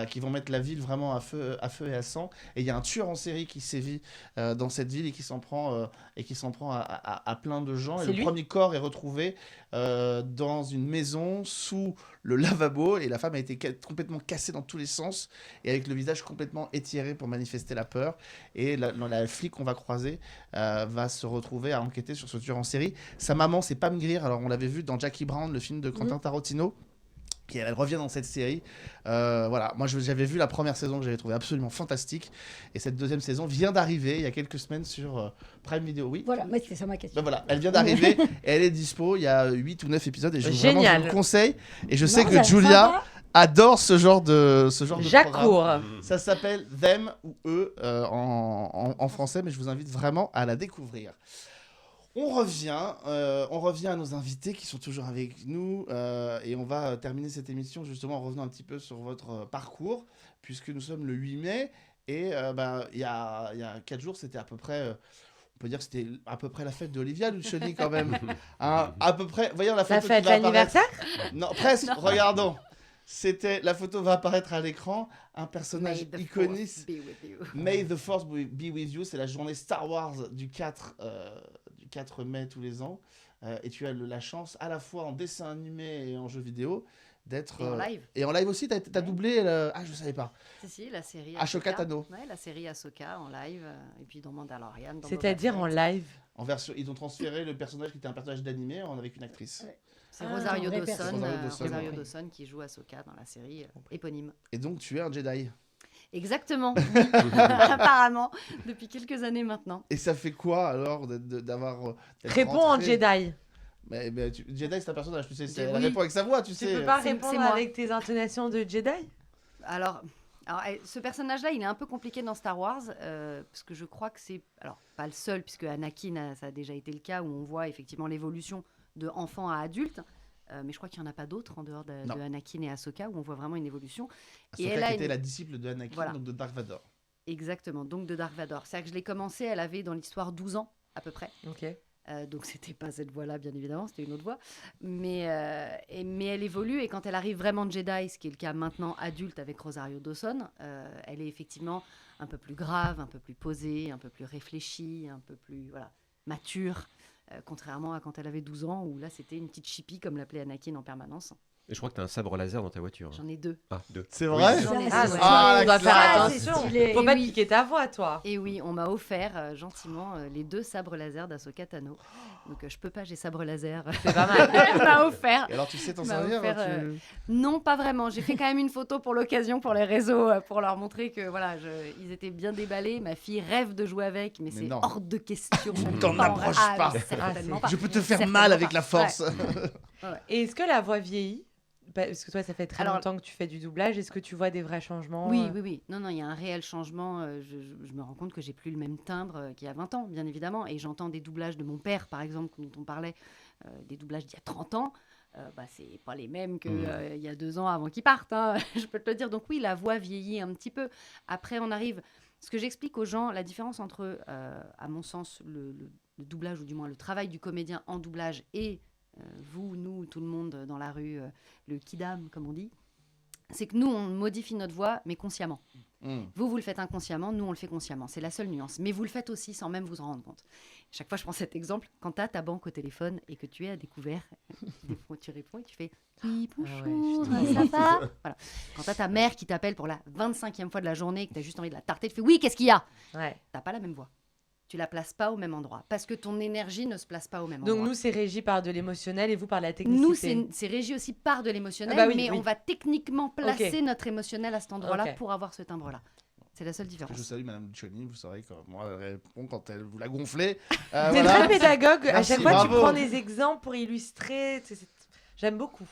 Speaker 1: qui vont mettre la ville vraiment à feu et à sang. Et il y a un tueur en série qui sévit dans cette ville et qui s'en prend à plein de gens. Et le premier corps est retrouvé dans une maison sous le lavabo. Et la femme a été complètement cassée dans tous les sens et avec le visage complètement étiré pour manifester la peur. Et la flic qu'on va croiser va se retrouver à enquêter sur ce tueur en série. Sa maman, c'est Pam Grier. Alors, on l'avait vu dans Jackie Brown, le film de Quentin Tarantino. Et elle revient dans cette série. Voilà, moi j'avais vu la première saison que j'avais trouvé absolument fantastique. Et cette deuxième saison vient d'arriver il y a quelques semaines sur Prime Video. Oui.
Speaker 5: Voilà, c'était ça ma question.
Speaker 1: Ben voilà, elle vient d'arriver et elle est dispo. Il y a 8 ou 9 épisodes et je vous le conseille. Et je sais que Julia adore ce genre de programme. Ça s'appelle Them ou Eux en français, mais je vous invite vraiment à la découvrir. On revient à nos invités qui sont toujours avec nous et on va terminer cette émission justement en revenant un petit peu sur votre parcours puisque nous sommes le 8 mai et il y a 4 jours c'était à peu près... On peut dire que c'était à peu près la fête d'Olivia Lucchini quand même. À peu près... Voyons la photo
Speaker 4: fête d'anniversaire ?
Speaker 1: Non, presque. Regardons. La photo va apparaître à l'écran, un personnage iconique. May the Force be with you. C'est la journée Star Wars du 4 mai tous les ans. Et tu as la chance, à la fois en dessin animé et en jeu vidéo, d'être...
Speaker 10: en live.
Speaker 1: Et en live aussi, t'as doublé... Ah, je savais pas.
Speaker 10: Si, la série
Speaker 1: Ahsoka Tano.
Speaker 10: Ouais, la série Ahsoka en live. Et puis dans Mandalorian.
Speaker 4: C'est-à-dire en live.
Speaker 1: En version, ils ont transféré le personnage qui était un personnage d'animé avec une actrice.
Speaker 10: Ouais. C'est Rosario Dawson qui joue Ahsoka dans la série éponyme.
Speaker 1: Et donc, tu es un Jedi.
Speaker 10: Exactement, apparemment, depuis quelques années maintenant.
Speaker 1: Et ça fait quoi alors d'avoir...
Speaker 4: Réponds en Jedi.
Speaker 1: Mais Jedi, c'est un personnage, tu sais, elle répond avec sa voix, tu sais.
Speaker 4: Tu peux pas répondre avec tes intonations de Jedi ?
Speaker 10: Alors, ce personnage-là, il est un peu compliqué dans Star Wars, parce que je crois que c'est... Alors, pas le seul, puisque Anakin, ça a déjà été le cas, où on voit effectivement l'évolution de enfant à adulte. Mais je crois qu'il n'y en a pas d'autres en dehors de Anakin et Ahsoka, où on voit vraiment une évolution.
Speaker 1: Ahsoka qui était la disciple de Anakin, donc de Dark Vador.
Speaker 10: Exactement, donc de Dark Vador. C'est-à-dire que je l'ai commencé, elle avait dans l'histoire 12 ans, à peu près.
Speaker 4: Ok.
Speaker 10: Donc c'était pas cette voix-là, bien évidemment, c'était une autre voix. Mais elle évolue, et quand elle arrive vraiment Jedi, ce qui est le cas maintenant adulte avec Rosario Dawson, elle est effectivement un peu plus grave, un peu plus posée, un peu plus réfléchie, un peu plus mature. Contrairement à quand elle avait 12 ans, où là, c'était une petite chippie, comme l'appelait Anakin en permanence.
Speaker 3: Et je crois que tu as un sabre laser dans ta voiture.
Speaker 10: J'en ai 2.
Speaker 3: Ah, 2.
Speaker 1: C'est vrai ?
Speaker 10: Oui, j'en ai 2.
Speaker 4: On doit faire attention. Faut pas piquer ta voix, toi.
Speaker 10: Et oui, on m'a offert gentiment les 2 sabres laser d'Ahsoka Tano. Donc je peux pas, j'ai sabre laser.
Speaker 4: C'est pas mal.
Speaker 10: Elle m'a offert.
Speaker 1: Et alors tu sais t'en servir
Speaker 10: Non, pas vraiment. J'ai fait quand même une photo pour l'occasion, pour les réseaux, pour leur montrer que ils étaient bien déballés. Ma fille rêve de jouer avec, mais c'est hors de question.
Speaker 1: Ne t'en approche pas. Je peux te faire mal avec la force.
Speaker 10: Ouais.
Speaker 4: Et est-ce que la voix vieillit ? Parce que toi, ça fait très longtemps que tu fais du doublage. Est-ce que tu vois des vrais changements ?
Speaker 10: Oui. Non, il y a un réel changement. Je me rends compte que j'ai plus le même timbre qu'il y a 20 ans, bien évidemment. Et j'entends des doublages de mon père, par exemple, dont on parlait, des doublages d'il y a 30 ans. C'est pas les mêmes qu'il y a 2 ans avant qu'ils partent, hein, je peux te le dire. Donc oui, la voix vieillit un petit peu. Après, on arrive... Ce que j'explique aux gens, la différence entre, à mon sens, le doublage, ou du moins le travail du comédien en doublage et... vous, nous, tout le monde dans la rue, le kidam, comme on dit, c'est que nous, on modifie notre voix, mais consciemment. Vous le faites inconsciemment, nous, on le fait consciemment. C'est la seule nuance. Mais vous le faites aussi sans même vous en rendre compte. Chaque fois, je prends cet exemple. Quand tu as ta banque au téléphone et que tu es à découvert, des fois, tu réponds et tu fais « Oui, bonjour, ça va ?» Voilà. Quand tu as ta mère qui t'appelle pour la 25e fois de la journée et que tu as juste envie de la tarter, tu fais « Oui, qu'est-ce qu'il y a ?» Tu n'as pas la même voix. Tu la places pas au même endroit parce que ton énergie ne se place pas au même endroit.
Speaker 4: Donc nous, c'est régi par de l'émotionnel et vous par la technicité.
Speaker 10: Nous, c'est régi aussi par de l'émotionnel, mais on va techniquement placer notre émotionnel à cet endroit-là pour avoir ce timbre-là. C'est la seule différence.
Speaker 1: Je salue Madame Lucchini, vous saurez comment elle répond quand elle vous la gonflez.
Speaker 4: T'es très pédagogue. Merci, à chaque fois, tu prends des exemples pour illustrer. J'aime beaucoup.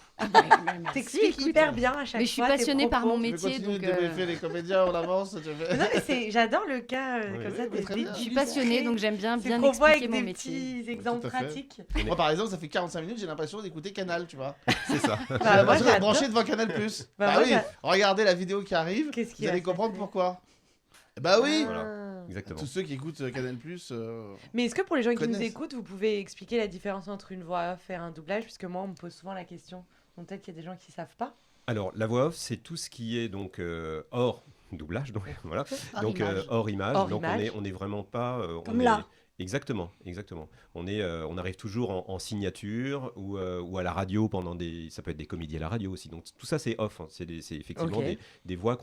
Speaker 4: T'expliques hyper bien à chaque fois.
Speaker 10: Mais je suis passionnée par mon métier.
Speaker 1: Je continue de débriefer les comédiens, on avance.
Speaker 4: Non, mais j'adore le cas comme ça.
Speaker 10: Je suis passionnée, donc j'aime bien expliquer mon métier.
Speaker 4: Des petits exemples pratiques.
Speaker 1: Moi, par exemple, ça fait 45 minutes, j'ai l'impression d'écouter Canal, tu vois.
Speaker 3: C'est ça.
Speaker 1: Moi, j'ai branché devant Canal+. Bah oui, regardez la vidéo qui arrive, vous allez comprendre pourquoi. Bah oui.
Speaker 3: Exactement.
Speaker 1: Tous ceux qui écoutent Canal+.
Speaker 4: Mais est-ce que pour les gens qui nous
Speaker 1: connaissent.
Speaker 4: écoutent, vous pouvez expliquer la différence entre une voix off et un doublage? Puisque moi, on me pose souvent la question. Donc peut-être qu'il y a des gens qui ne savent pas.
Speaker 3: Alors, la voix off, c'est tout ce qui est donc hors doublage, donc voilà, donc hors image.
Speaker 4: Hors
Speaker 3: donc
Speaker 4: image.
Speaker 3: on n'est vraiment pas.
Speaker 5: Comme là.
Speaker 3: Exactement. On arrive toujours en signature ou à la radio ça peut être des comédies à la radio aussi. Donc tout ça c'est off. Hein. C'est effectivement
Speaker 4: Ok.
Speaker 3: des voix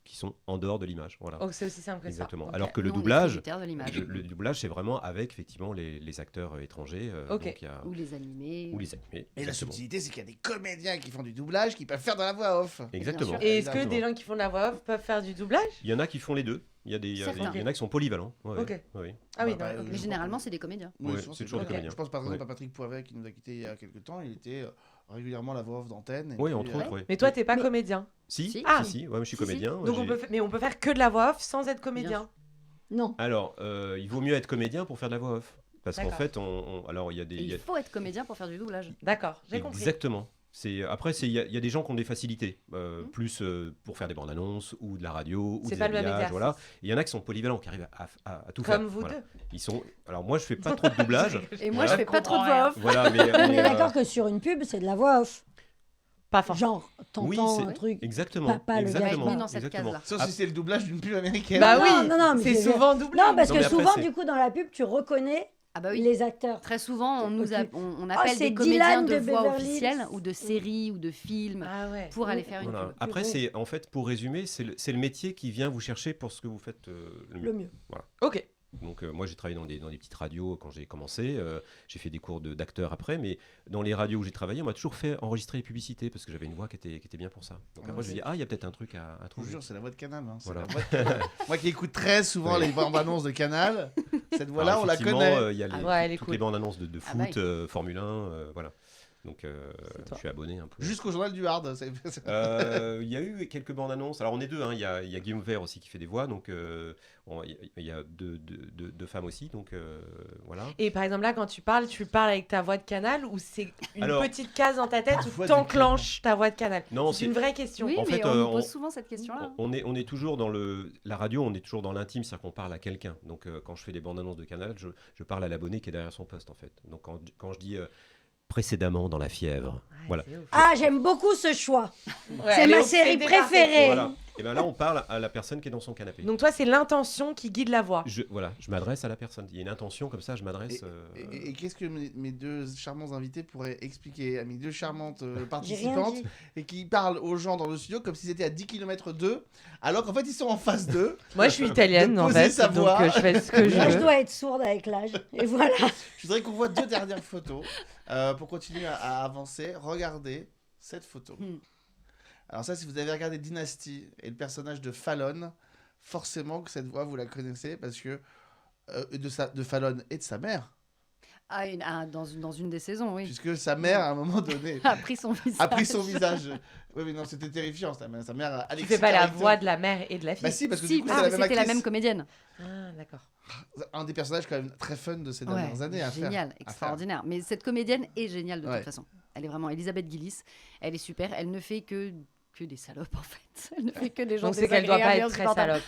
Speaker 3: qui sont en dehors de l'image. Voilà.
Speaker 4: Donc c'est aussi simple que
Speaker 3: Exactement.
Speaker 4: ça.
Speaker 3: Alors que le
Speaker 10: Nous, on est
Speaker 3: doublage,
Speaker 10: tributaires de l'image.
Speaker 3: le doublage c'est vraiment avec effectivement les acteurs étrangers.
Speaker 4: Ok.
Speaker 3: Donc, il y a-
Speaker 10: Ou les animés.
Speaker 3: ou les animés.
Speaker 1: Et la
Speaker 3: Exactement.
Speaker 1: subtilité, c'est qu'il y a des comédiens qui font du doublage qui peuvent faire de la voix off.
Speaker 3: Exactement.
Speaker 10: Bien sûr.
Speaker 4: Et est-ce que
Speaker 3: Exactement.
Speaker 4: des gens qui font de la voix off peuvent faire du doublage?
Speaker 3: Il y en a qui font les deux. Il y
Speaker 10: Certains.
Speaker 3: en a qui sont polyvalents. Ouais,
Speaker 4: Ok.
Speaker 3: ouais.
Speaker 4: Ah oui,
Speaker 1: Bah,
Speaker 4: non. ok.
Speaker 10: Mais généralement, c'est des comédiens.
Speaker 1: Oui,
Speaker 3: Ouais,
Speaker 1: souvent,
Speaker 3: c'est toujours
Speaker 1: des
Speaker 3: des comédiens.
Speaker 1: Je pense par exemple
Speaker 3: Ouais.
Speaker 1: à Patrick Poivet qui nous a quittés il y a quelques temps. Il était régulièrement la voix off d'antenne.
Speaker 3: Oui, entre autres. Ouais.
Speaker 4: Mais toi, t'es pas comédien.
Speaker 3: Si,
Speaker 10: Si.
Speaker 4: Ah.
Speaker 3: si, ouais, je suis
Speaker 10: Si, si.
Speaker 3: comédien.
Speaker 4: Donc mais on peut faire que de la voix off sans être comédien.
Speaker 5: Non.
Speaker 3: Alors, il vaut mieux être comédien pour faire de la voix off. Parce qu'en
Speaker 4: D'accord.
Speaker 3: fait, alors il y a
Speaker 10: Et
Speaker 3: des.
Speaker 10: il faut être comédien pour faire du doublage.
Speaker 4: D'accord, j'ai compris.
Speaker 3: Exactement. Après, il y a des gens qui ont des facilités, plus pour faire des bandes annonces ou de la radio ou
Speaker 4: C'est
Speaker 3: des
Speaker 4: pas le même
Speaker 3: habillages,
Speaker 4: exercice.
Speaker 3: voilà. Et il y en a qui sont polyvalents, qui arrivent à tout faire.
Speaker 4: Comme vous
Speaker 3: voilà.
Speaker 4: deux.
Speaker 3: Ils sont. Alors moi, je fais pas trop de doublage.
Speaker 10: Et moi,
Speaker 3: Voilà.
Speaker 10: je fais pas trop de voix off.
Speaker 3: Voilà, mais
Speaker 5: On est d'accord que sur une pub, c'est de la voix off.
Speaker 4: Pas forcément.
Speaker 5: Genre,
Speaker 3: oui,
Speaker 5: t'entends
Speaker 3: c'est
Speaker 5: un truc.
Speaker 3: exactement.
Speaker 5: Pas le gars
Speaker 3: exactement.
Speaker 5: qui
Speaker 10: est dans cette
Speaker 3: exactement.
Speaker 10: case-là.
Speaker 1: Sauf
Speaker 3: Ah,
Speaker 1: si c'est le doublage d'une pub américaine.
Speaker 4: Bah
Speaker 5: Non,
Speaker 4: oui,
Speaker 5: non, mais
Speaker 4: c'est
Speaker 5: je veux
Speaker 4: souvent doublé.
Speaker 5: Non, parce
Speaker 3: Non,
Speaker 5: que
Speaker 3: mais après,
Speaker 5: souvent,
Speaker 3: c'est-
Speaker 5: du coup, dans la pub, tu reconnais
Speaker 10: Ah bah oui.
Speaker 5: les acteurs.
Speaker 10: Très souvent, on nous
Speaker 5: Ok.
Speaker 10: on appelle
Speaker 5: c'est
Speaker 10: des comédiens
Speaker 5: Dylan
Speaker 10: de
Speaker 5: de
Speaker 10: voix
Speaker 5: Beverly Hills.
Speaker 10: officielle ou de séries ou de films
Speaker 4: Ah ouais.
Speaker 10: pour aller faire une
Speaker 3: voilà.
Speaker 10: pub.
Speaker 3: Après, c'est en fait, pour résumer, c'est le métier qui vient vous chercher pour ce que vous faites le mieux.
Speaker 5: Le mieux.
Speaker 4: Ok.
Speaker 3: Donc moi j'ai travaillé dans des petites radios quand j'ai commencé, j'ai fait des cours d'acteur après, mais dans les radios où j'ai travaillé, on m'a toujours fait enregistrer les publicités parce que j'avais une voix qui était bien pour ça. Donc après je me dis il y a peut-être un truc à
Speaker 1: Je vous
Speaker 3: trouver.
Speaker 1: jure, c'est la voix de Canal. Hein. C'est
Speaker 3: Voilà.
Speaker 1: la voix de Canal. Moi qui écoute très souvent
Speaker 3: Oui.
Speaker 1: les bandes annonces de Canal, cette voix-là,
Speaker 3: Alors,
Speaker 1: on la
Speaker 3: effectivement,
Speaker 1: connaît.
Speaker 3: il y a
Speaker 4: Ah ouais, elle est
Speaker 3: toutes
Speaker 4: cool.
Speaker 3: les bandes annonces de
Speaker 10: Ah bah
Speaker 3: foot, Formule 1, voilà. Donc je suis abonné un peu.
Speaker 1: Jusqu'au journal du Hard.
Speaker 3: Il y a eu quelques bandes annonces. Alors on est deux, hein. Il y a Guillaume Vert aussi qui fait des voix, donc il y a deux femmes aussi, donc voilà.
Speaker 4: Et par exemple, là, quand tu parles avec ta voix de Canal ou c'est une
Speaker 3: Alors,
Speaker 4: petite case dans ta tête
Speaker 1: la
Speaker 4: où
Speaker 1: voix de
Speaker 4: t'enclenches ta voix de Canal?
Speaker 3: Non,
Speaker 4: C'est une vraie question.
Speaker 10: Oui,
Speaker 3: En
Speaker 10: mais
Speaker 3: fait,
Speaker 10: on nous
Speaker 3: on-
Speaker 10: pose souvent cette question-là.
Speaker 3: On est toujours dans la radio, on est toujours dans l'intime, c'est-à-dire qu'on parle à quelqu'un. Donc quand je fais des bandes annonces de Canal, je parle à l'abonné qui est derrière son poste en fait. Donc quand je dis précédemment dans la fièvre, voilà.
Speaker 4: C'est ouf.
Speaker 5: Ah, j'aime beaucoup ce choix.
Speaker 4: Ouais,
Speaker 5: C'est
Speaker 4: elle est
Speaker 5: ma série
Speaker 4: obsédée par
Speaker 5: préférée.
Speaker 4: cette-
Speaker 3: Voilà. Et bien là on parle à la personne qui est dans son canapé.
Speaker 4: Donc toi, c'est l'intention qui guide la voix.
Speaker 3: Je m'adresse à la personne. Il y a une intention comme ça, je m'adresse.
Speaker 1: Et qu'est-ce que mes deux charmants invités pourraient expliquer à mes deux charmantes
Speaker 5: J'ai rien
Speaker 1: participantes
Speaker 5: dit.
Speaker 1: et qui parlent aux gens dans le studio comme s'ils étaient à 10 km d'eux, alors qu'en fait ils sont en face d'eux.
Speaker 4: Moi, je suis italienne,
Speaker 1: De
Speaker 4: en
Speaker 1: poser
Speaker 4: fait,
Speaker 1: sa
Speaker 4: donc
Speaker 1: voix.
Speaker 4: je fais ce que je
Speaker 5: Moi, je
Speaker 4: veux.
Speaker 5: dois être sourde avec l'âge. Et voilà.
Speaker 1: Je voudrais qu'on voit deux dernières photos pour continuer à avancer. Regardez cette photo. Alors ça, si vous avez regardé Dynasty et le personnage de Fallon, forcément que cette voix, vous la connaissez parce que de Fallon et de sa mère,
Speaker 10: Dans une des saisons, oui.
Speaker 1: puisque sa mère, à un moment donné,
Speaker 10: A pris son visage.
Speaker 1: a pris son visage. Oui, mais non, c'était terrifiant. Sa mère,
Speaker 4: Tu
Speaker 1: Alexis
Speaker 4: fais pas la
Speaker 1: Carrington.
Speaker 4: voix de la mère et de la fille.
Speaker 1: Bah si, parce que
Speaker 10: Si,
Speaker 1: du coup,
Speaker 10: parce
Speaker 1: c'est
Speaker 10: que
Speaker 1: la même
Speaker 10: c'était la
Speaker 1: actrice.
Speaker 10: même comédienne.
Speaker 4: Ah, d'accord.
Speaker 1: Un des personnages quand même très fun de ces dernières années à faire.
Speaker 10: Génial,
Speaker 1: à faire.
Speaker 10: extraordinaire. Mais cette comédienne est géniale de
Speaker 1: Ouais.
Speaker 10: toute façon. Elle est vraiment Elisabeth Gillis. Elle est super. Elle ne fait que des salopes en fait. Elle ne fait que des gens
Speaker 4: Donc c'est qu'elle doit pas
Speaker 10: désagréables et
Speaker 4: être très
Speaker 10: insupportables.
Speaker 4: salope.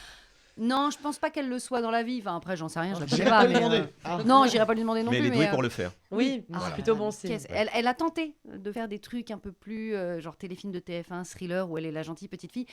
Speaker 10: Non, je pense pas qu'elle le soit dans la vie. Enfin après, j'en sais rien. Je la connais
Speaker 1: J'irai
Speaker 10: pas.
Speaker 1: pas lui
Speaker 10: mais,
Speaker 1: demander. Ah.
Speaker 10: Non, j'irai pas lui demander non
Speaker 3: Mais
Speaker 10: plus.
Speaker 3: elle est douée pour le faire.
Speaker 4: Oui,
Speaker 10: Ah,
Speaker 4: c'est plutôt bon signe.
Speaker 10: Elle a tenté de faire des trucs un peu plus genre téléfilm de TF1, thriller où elle est la gentille petite fille.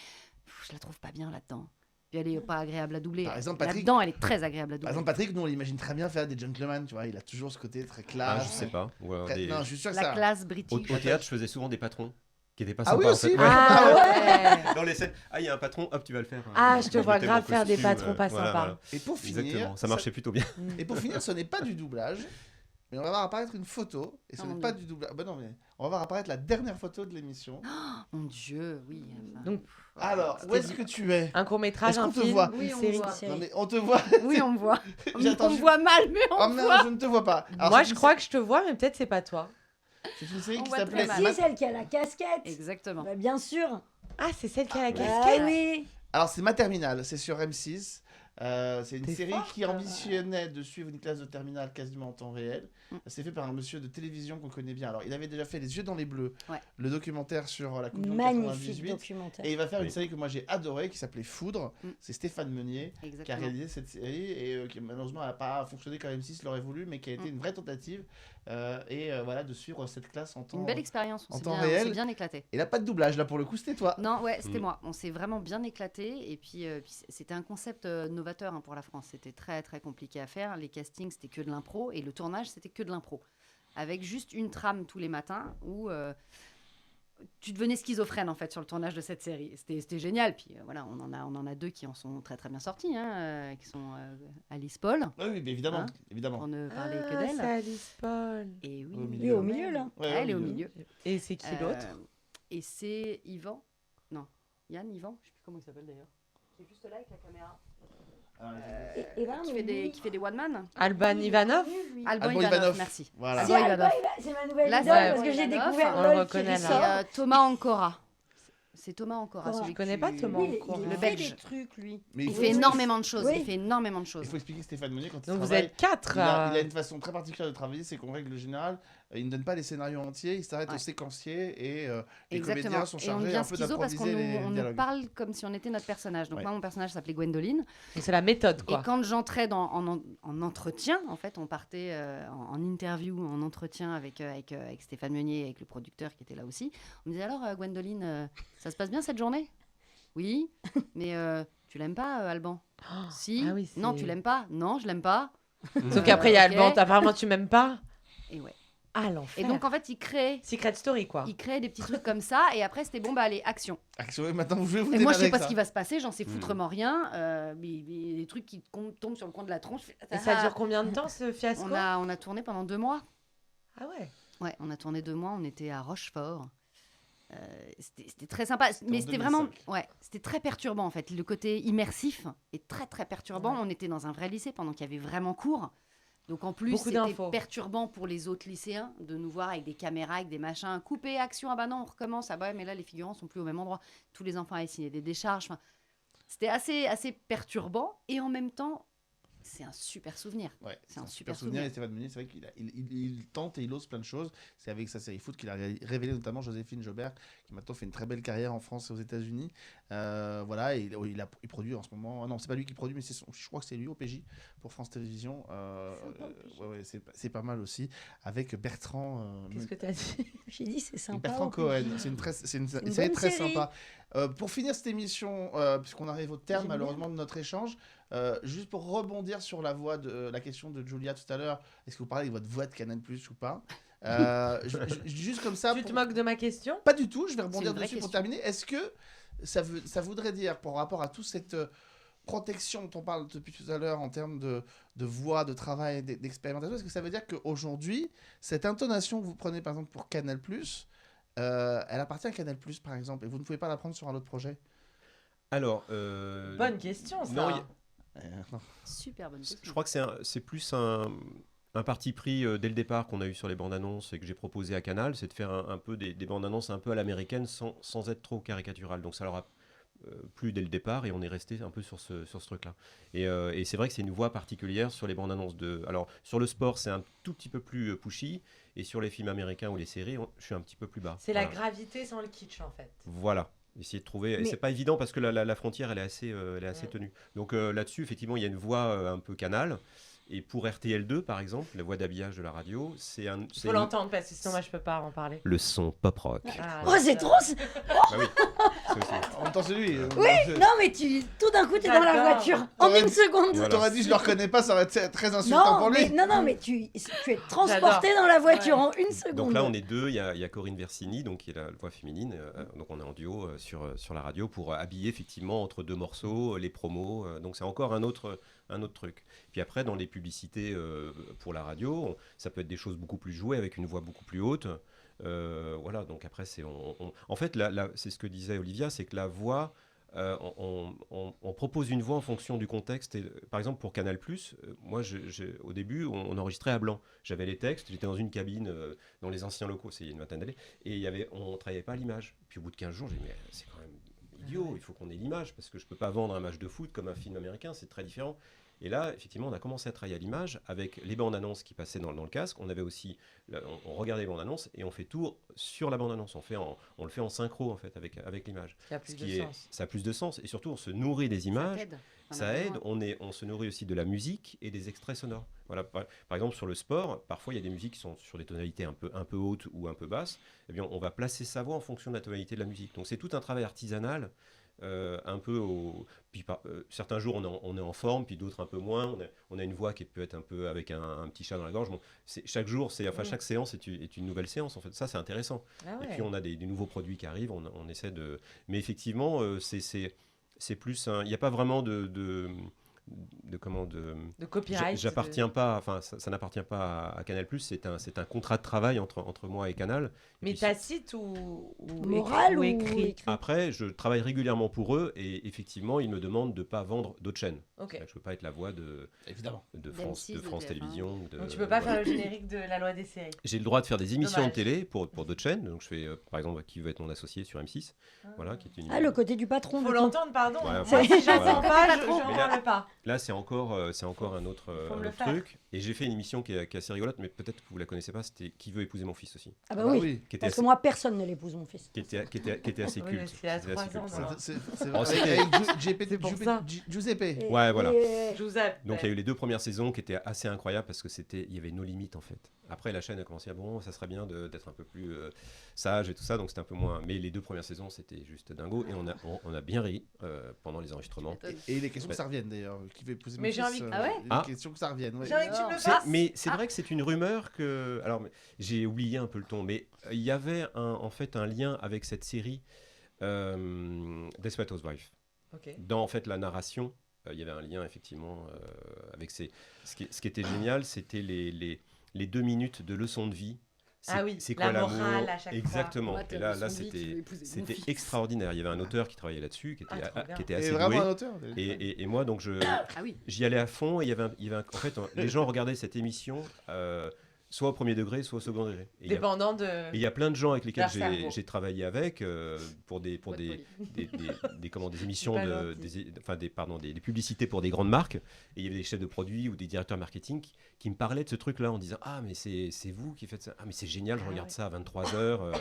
Speaker 10: Je la trouve pas bien là-dedans. Puis elle est pas agréable à doubler.
Speaker 1: Par exemple, Patrick-
Speaker 10: Là-dedans, elle est très agréable à
Speaker 1: Par
Speaker 10: doubler.
Speaker 1: exemple, Patrick, nous on l'imagine très bien faire des gentlemen, tu vois. Il a toujours ce côté très
Speaker 3: Ah,
Speaker 1: classe.
Speaker 3: je sais pas. Ou alors
Speaker 1: Très-
Speaker 3: des-
Speaker 1: Non, je suis sûr que
Speaker 10: La
Speaker 1: ça.
Speaker 10: classe
Speaker 3: Au
Speaker 10: british.
Speaker 3: théâtre, je faisais souvent des patrons qui étaient pas
Speaker 1: Ah
Speaker 3: sympas.
Speaker 1: oui,
Speaker 3: en
Speaker 1: aussi,
Speaker 3: fait.
Speaker 1: ouais.
Speaker 4: Ah ouais.
Speaker 3: Dans les scènes, il y a un patron, hop, tu vas le faire.
Speaker 4: Ah, je te
Speaker 3: Je
Speaker 4: vois
Speaker 3: mettais
Speaker 4: grave
Speaker 3: mon
Speaker 4: faire des
Speaker 3: costume,
Speaker 4: patrons pas
Speaker 3: voilà,
Speaker 4: sympas.
Speaker 3: voilà.
Speaker 1: Et pour finir,
Speaker 3: Exactement, ça marchait plutôt bien.
Speaker 1: Et pour finir, ce n'est pas du doublage, mais on va voir apparaître une photo, et ce
Speaker 10: Oh
Speaker 1: n'est
Speaker 10: mon
Speaker 1: pas
Speaker 10: Dieu.
Speaker 1: du doublage. Bah non, mais on va voir apparaître la dernière photo de l'émission.
Speaker 10: Mon Dieu, oui. Enfin,
Speaker 4: Donc,
Speaker 1: Alors, où est-ce que tu es
Speaker 4: un court-métrage,
Speaker 1: Est-ce qu'on
Speaker 4: un
Speaker 1: te
Speaker 4: film,
Speaker 1: voit
Speaker 10: Oui,
Speaker 4: une
Speaker 10: on
Speaker 4: série.
Speaker 10: voit.
Speaker 1: Non mais on te voit.
Speaker 10: oui, on me voit.
Speaker 1: J'attends
Speaker 10: On me
Speaker 1: juste-
Speaker 10: voit mal, mais on
Speaker 1: Oh
Speaker 10: me
Speaker 1: merde,
Speaker 10: voit.
Speaker 1: je ne te vois pas. Alors,
Speaker 4: Moi,
Speaker 1: c'est
Speaker 4: je
Speaker 1: une
Speaker 4: crois que je te vois, mais peut-être c'est pas toi.
Speaker 1: C'est une série
Speaker 10: On
Speaker 1: qui
Speaker 10: voit
Speaker 1: s'appelait
Speaker 10: très
Speaker 5: Si,
Speaker 10: mal.
Speaker 5: celle qui a la casquette.
Speaker 10: Exactement.
Speaker 5: Bah, bien sûr.
Speaker 4: Ah, c'est celle qui a la
Speaker 5: Ah
Speaker 4: casquette.
Speaker 5: oui.
Speaker 1: Alors c'est ma terminale, c'est sur M6. C'est une
Speaker 4: T'es
Speaker 1: série
Speaker 4: fort,
Speaker 1: qui ambitionnait de suivre une classe de terminale quasiment en temps réel. C'est fait par un monsieur de télévision qu'on connaît bien. Alors, il avait déjà fait Les Yeux dans les Bleus, le documentaire sur la Coupe du Monde
Speaker 5: Magnifique
Speaker 1: 98.
Speaker 5: documentaire.
Speaker 1: Et il va faire une série que moi j'ai adorée qui s'appelait Foudre. C'est Stéphane Meunier qui a
Speaker 10: Exactement.
Speaker 1: réalisé cette série et qui malheureusement n'a pas fonctionné comme M6 l'aurait voulu, mais qui a été une vraie tentative. Voilà, de suivre cette classe en temps
Speaker 10: Une belle expérience,
Speaker 1: en
Speaker 10: on
Speaker 1: temps
Speaker 10: s'est
Speaker 1: réel.
Speaker 10: bien éclaté.
Speaker 1: Et là, pas de doublage, là pour le coup, c'était toi.
Speaker 10: Non, ouais, c'était moi. On s'est vraiment bien éclaté. Et puis c'était un concept novateur pour la France. C'était très, très compliqué à faire. Les castings, c'était que de l'impro. Et le tournage, c'était que de l'impro. Avec juste une trame tous les matins où tu devenais schizophrène, en fait, sur le tournage de cette série. C'était génial. Puis voilà, on en a 2 qui en sont très, très bien sortis, qui sont Alice Paul.
Speaker 1: Oui, mais évidemment. Évidemment.
Speaker 10: Pour ne parler que
Speaker 4: Ah,
Speaker 10: d'elle.
Speaker 4: c'est Alice Paul.
Speaker 10: Et oui,
Speaker 5: Il est au milieu, là.
Speaker 1: Ouais,
Speaker 10: elle est au milieu.
Speaker 4: Et c'est qui l'autre
Speaker 10: Et c'est Yvan. Non, Yann, Yvan. Je sais plus comment il s'appelle d'ailleurs. Qui est juste là avec la caméra.
Speaker 5: Et là,
Speaker 10: qui fait des one man.
Speaker 4: Alban Ivanov.
Speaker 10: Alban
Speaker 1: Alban
Speaker 10: Ivanov,
Speaker 1: Ivanov.
Speaker 10: merci.
Speaker 1: Voilà.
Speaker 10: Alban
Speaker 5: C'est
Speaker 10: Ivanov.
Speaker 5: c'est ma nouvelle
Speaker 10: Là,
Speaker 5: idole
Speaker 10: c'est
Speaker 5: parce que j'ai
Speaker 10: Ivanov.
Speaker 5: découvert
Speaker 4: On le
Speaker 5: LOL
Speaker 4: reconnaît,
Speaker 5: qui
Speaker 4: là.
Speaker 5: ressort.
Speaker 10: Thomas Ancora. C'est Thomas Ancora.
Speaker 5: Comment
Speaker 10: celui
Speaker 4: Je connais
Speaker 10: qui-
Speaker 4: pas Thomas
Speaker 5: Lui,
Speaker 4: Ancora.
Speaker 5: il
Speaker 10: Le
Speaker 5: fait
Speaker 10: Belge.
Speaker 5: des trucs, lui.
Speaker 1: Mais
Speaker 10: Il
Speaker 1: faut-
Speaker 10: fait énormément de choses.
Speaker 5: Oui.
Speaker 10: Il fait énormément de
Speaker 1: Il
Speaker 10: choses.
Speaker 1: faut expliquer que Stéphane Meunier, quand il
Speaker 4: Donc vous
Speaker 1: travaille,
Speaker 4: êtes 4.
Speaker 1: il a une façon très particulière de travailler, c'est qu'en règle générale, il ne donne pas les scénarios entiers, il s'arrête au séquencier et les comédiens sont
Speaker 10: Et on
Speaker 1: chargés
Speaker 10: devient
Speaker 1: un peu
Speaker 10: schizo parce
Speaker 1: d'improviser les
Speaker 10: qu'on nous
Speaker 1: dialogues.
Speaker 10: parle comme si on était notre personnage. Donc
Speaker 1: Ouais.
Speaker 10: moi, mon personnage s'appelait Gwendoline.
Speaker 4: Donc c'est la méthode, quoi.
Speaker 10: Et quand j'entrais en entretien, en fait, on partait en interview, en entretien avec Stéphane Meunier, avec le producteur qui était là aussi. On me disait alors, Gwendoline, ça se passe bien cette journée ? Oui, mais tu l'aimes pas, Alban ? Si.
Speaker 4: Ah oui,
Speaker 10: Non,
Speaker 4: c'est-
Speaker 10: tu l'aimes pas ? Non, je l'aime pas.
Speaker 4: Sauf qu'après, il y a
Speaker 10: ok.
Speaker 4: Alban. Apparemment, tu m'aimes pas.
Speaker 10: Et ouais.
Speaker 4: Ah, l'enfer.
Speaker 10: Et donc, en fait, il crée
Speaker 4: Secret Story, quoi.
Speaker 10: des petits trucs comme ça. Et après, c'était bon, bah allez, action.
Speaker 1: Action, et maintenant je vais vous
Speaker 10: Et moi, je sais
Speaker 1: démarrer
Speaker 10: pas
Speaker 1: avec
Speaker 10: ce qui
Speaker 1: ça.
Speaker 10: va se passer, j'en sais foutrement rien. Mais des trucs qui tombent sur le coin de la tronche.
Speaker 4: Et ça dure combien de temps, ce fiasco
Speaker 10: on a tourné pendant 2 mois.
Speaker 4: Ah ouais.
Speaker 10: Ouais, on a tourné 2 mois. On était à Rochefort. C'était très sympa, mais
Speaker 1: en
Speaker 10: c'était vraiment,
Speaker 1: 2005.
Speaker 10: ouais, c'était très perturbant en fait. Le côté immersif est très très perturbant. On était dans un vrai lycée pendant qu'il y avait vraiment cours. Donc en plus,
Speaker 4: Beaucoup
Speaker 10: c'était
Speaker 4: d'infos.
Speaker 10: perturbant pour les autres lycéens de nous voir avec des caméras, avec des machins, couper, action, ah bah non, on recommence, ah bah ouais, mais là les figurants sont plus au même endroit. Tous les enfants avaient signé des décharges. Enfin, c'était assez perturbant et en même temps, c'est un super souvenir.
Speaker 1: Ouais,
Speaker 10: c'est un super souvenir.
Speaker 1: souvenir. Et Stéphane Meunier, c'est vrai qu'il tente et il ose plein de choses. C'est avec sa série foot qu'il a révélé notamment Joséphine Jobert, qui maintenant fait une très belle carrière en France et aux États-Unis. Voilà, et il produit en ce moment. Ah non, c'est pas lui qui produit, mais je crois que c'est lui au PJ pour France Télévisions. Ouais, c'est pas mal aussi. Avec Bertrand.
Speaker 4: Qu'est-ce que t'as dit?
Speaker 5: J'ai dit c'est sympa.
Speaker 1: Bertrand
Speaker 5: au
Speaker 1: Cohen,
Speaker 5: PJ.
Speaker 1: c'est une
Speaker 5: bonne
Speaker 1: série très
Speaker 5: série.
Speaker 1: sympa. Pour finir cette émission, puisqu'on arrive au terme
Speaker 5: J'aime
Speaker 1: malheureusement de notre échange, juste pour rebondir sur la question de Julia tout à l'heure, est-ce que vous parlez avec votre voix de Canal+ ou pas? Juste comme ça.
Speaker 4: Tu te moques de ma question?
Speaker 1: Pas du tout, je vais
Speaker 10: C'est
Speaker 1: rebondir
Speaker 10: une vraie
Speaker 1: dessus pour
Speaker 10: question.
Speaker 1: terminer. Est-ce que ça voudrait dire, par rapport à toute cette protection dont on parle depuis tout à l'heure en termes de voix, de travail, d'expérimentation, est-ce que ça veut dire qu'aujourd'hui, cette intonation que vous prenez par exemple pour Canal+, elle appartient à Canal+, par exemple, et vous ne pouvez pas la prendre sur un autre projet?
Speaker 3: Alors,
Speaker 4: Bonne question, ça.
Speaker 3: non,
Speaker 10: Super bonne question.
Speaker 3: je crois que c'est plus un parti pris dès le départ qu'on a eu sur les bandes annonces et que j'ai proposé à Canal, c'est de faire un peu des bandes annonces un peu à l'américaine sans être trop caricatural. Donc ça leur a plu dès le départ et on est resté un peu sur ce truc-là. Et c'est vrai que c'est une voix particulière sur les bandes annonces alors sur le sport c'est un tout petit peu plus pushy et sur les films américains ou les séries je suis un petit peu plus bas.
Speaker 4: C'est la
Speaker 3: Voilà.
Speaker 4: gravité sans le kitsch, en fait.
Speaker 3: Voilà. Essayer de trouver. Et
Speaker 5: Mais-
Speaker 3: c'est pas évident parce que la frontière elle est assez tenue. Donc là-dessus effectivement il y a une voix un peu Canal. Et pour RTL2 par exemple, la voix d'habillage de la radio, c'est
Speaker 4: Faut l'entendre parce que sinon, moi, je peux pas en parler.
Speaker 3: le son pop rock.
Speaker 4: Ah,
Speaker 5: Oh, c'est trop.
Speaker 3: Bah oui. C'est aussi.
Speaker 1: En même temps, c'est lui.
Speaker 5: Oui, non, mais tout d'un coup, t'es dans la
Speaker 4: J'adore.
Speaker 5: voiture en
Speaker 1: T'aurais
Speaker 5: une
Speaker 1: dit-
Speaker 5: seconde.
Speaker 3: Voilà.
Speaker 1: T'aurais dit, je le reconnais pas, ça aurait été très insultant
Speaker 5: Non,
Speaker 1: pour lui.
Speaker 5: mais, non, mais tu es transporté dans la voiture en une seconde.
Speaker 3: Donc là, on est deux. Il y a Corinne Versini, donc qui est la voix féminine. Donc on est en duo sur la radio pour habiller effectivement entre deux morceaux les promos. Donc c'est encore un autre truc. Puis après, dans les publicités pour la radio, ça peut être des choses beaucoup plus jouées avec une voix beaucoup plus haute. Voilà. Donc après, en fait, c'est ce que disait Olivia, c'est que la voix. On propose une voix en fonction du contexte. Et, par exemple, pour Canal+, moi, au début, on enregistrait à blanc. J'avais les textes, j'étais dans une cabine dans les anciens locaux, c'est il y a une vingtaine d'années, et on ne travaillait pas à l'image. Puis au bout de 15 jours, j'ai dit, mais c'est quand même idiot. studio, il faut qu'on ait l'image, parce que je ne peux pas vendre un match de foot comme un film américain, c'est très différent. Et là, effectivement, on a commencé à travailler à l'image avec les bandes annonces qui passaient dans le casque. On avait aussi, on regardait les bandes annonces et on fait tout sur la bande annonce. On le fait en synchro en fait avec l'image.
Speaker 4: Ça a plus de sens.
Speaker 3: Ça a plus de sens et surtout on se nourrit des images. Ça aide. On se nourrit aussi de la musique et des extraits sonores. Voilà, par exemple sur le sport, parfois il y a des musiques qui sont sur des tonalités un peu hautes ou un peu basses. Eh bien, on va placer sa voix en fonction de la tonalité de la musique. Donc c'est tout un travail artisanal. Un peu certains jours on est en forme, puis d'autres un peu moins. On a une voix qui peut être un peu avec un petit chat dans la gorge. Bon, chaque jour, chaque séance est une nouvelle séance. En fait, ça c'est intéressant.
Speaker 4: Ah ouais.
Speaker 3: Et puis on a des nouveaux produits qui arrivent. On essaie de. Mais effectivement, c'est plus. Il n'y a pas vraiment de
Speaker 4: copyright.
Speaker 3: J'appartiens pas. Enfin, ça n'appartient pas à Canal+. C'est un contrat de travail entre moi et Canal.
Speaker 4: Mais tacite ou
Speaker 5: moral
Speaker 4: ou écrit.
Speaker 3: Après, je travaille régulièrement pour eux et effectivement, ils me demandent de ne pas vendre d'autres chaînes.
Speaker 4: Okay.
Speaker 3: Je ne peux pas être la voix de France Télévisions.
Speaker 4: Donc tu ne peux pas faire le générique de La Loi des séries.
Speaker 3: J'ai le droit de faire des émissions de télé pour d'autres chaînes. Donc je fais, par exemple, Qui veut être mon associé sur M6. Voilà, qui est une...
Speaker 5: le côté du patron.
Speaker 4: Faut l'entendre, pardon.
Speaker 3: Ouais,
Speaker 4: moi, si j'entends pas, je n'en pas.
Speaker 3: Là, c'est encore un autre truc. Et j'ai fait une émission qui est assez rigolote, mais peut-être que vous la connaissez pas. C'était Qui veut épouser mon fils aussi.
Speaker 5: Ah bah oui. Parce que moi, personne ne l'épouse mon fils.
Speaker 3: Qui était assez culte.
Speaker 4: C'est à 3 ans.
Speaker 1: C'est pour ça. Giuseppe.
Speaker 3: Ouais, voilà.
Speaker 4: Giuseppe.
Speaker 3: Donc il y a eu les 2 premières saisons qui étaient assez incroyables parce que il y avait nos limites en fait. Après la chaîne a commencé à ça serait bien d'être un peu plus sage et tout ça, donc c'était un peu moins. Mais les 2 premières saisons c'était juste dingo et on a bien ri pendant les enregistrements.
Speaker 1: Et les questions que ça revienne d'ailleurs, qui veut épouser mon
Speaker 4: mais
Speaker 1: fils.
Speaker 4: j'ai envie.
Speaker 1: Les questions que ça revienne. Ouais.
Speaker 4: J'ai envie que tu me le fasses.
Speaker 3: Mais c'est vrai que c'est une rumeur que. Alors j'ai oublié un peu le ton, mais il y avait en fait un lien avec cette série Desperate Housewives.
Speaker 4: Okay.
Speaker 3: Dans en fait la narration. Il y avait un lien effectivement avec ce qui était génial, c'était les 2 minutes de leçon de vie. C'est quoi l'amour ? Exactement.
Speaker 10: Fois.
Speaker 3: Et là c'était extraordinaire. Il y avait un auteur qui travaillait là-dessus, qui était assez
Speaker 1: vraiment
Speaker 3: doué.
Speaker 1: Un auteur.
Speaker 3: Et moi donc j'y allais à fond. Et il y avait en fait les gens regardaient cette émission. Soit au premier degré, soit au second degré.
Speaker 4: Dépendant de.
Speaker 3: Il y a plein de gens avec lesquels j'ai travaillé pour des émissions des publicités pour des grandes marques. Et il y avait des chefs de produits ou des directeurs marketing qui me parlaient de ce truc-là en disant mais c'est vous qui faites ça. Ah mais c'est génial, je regarde ça à 23h.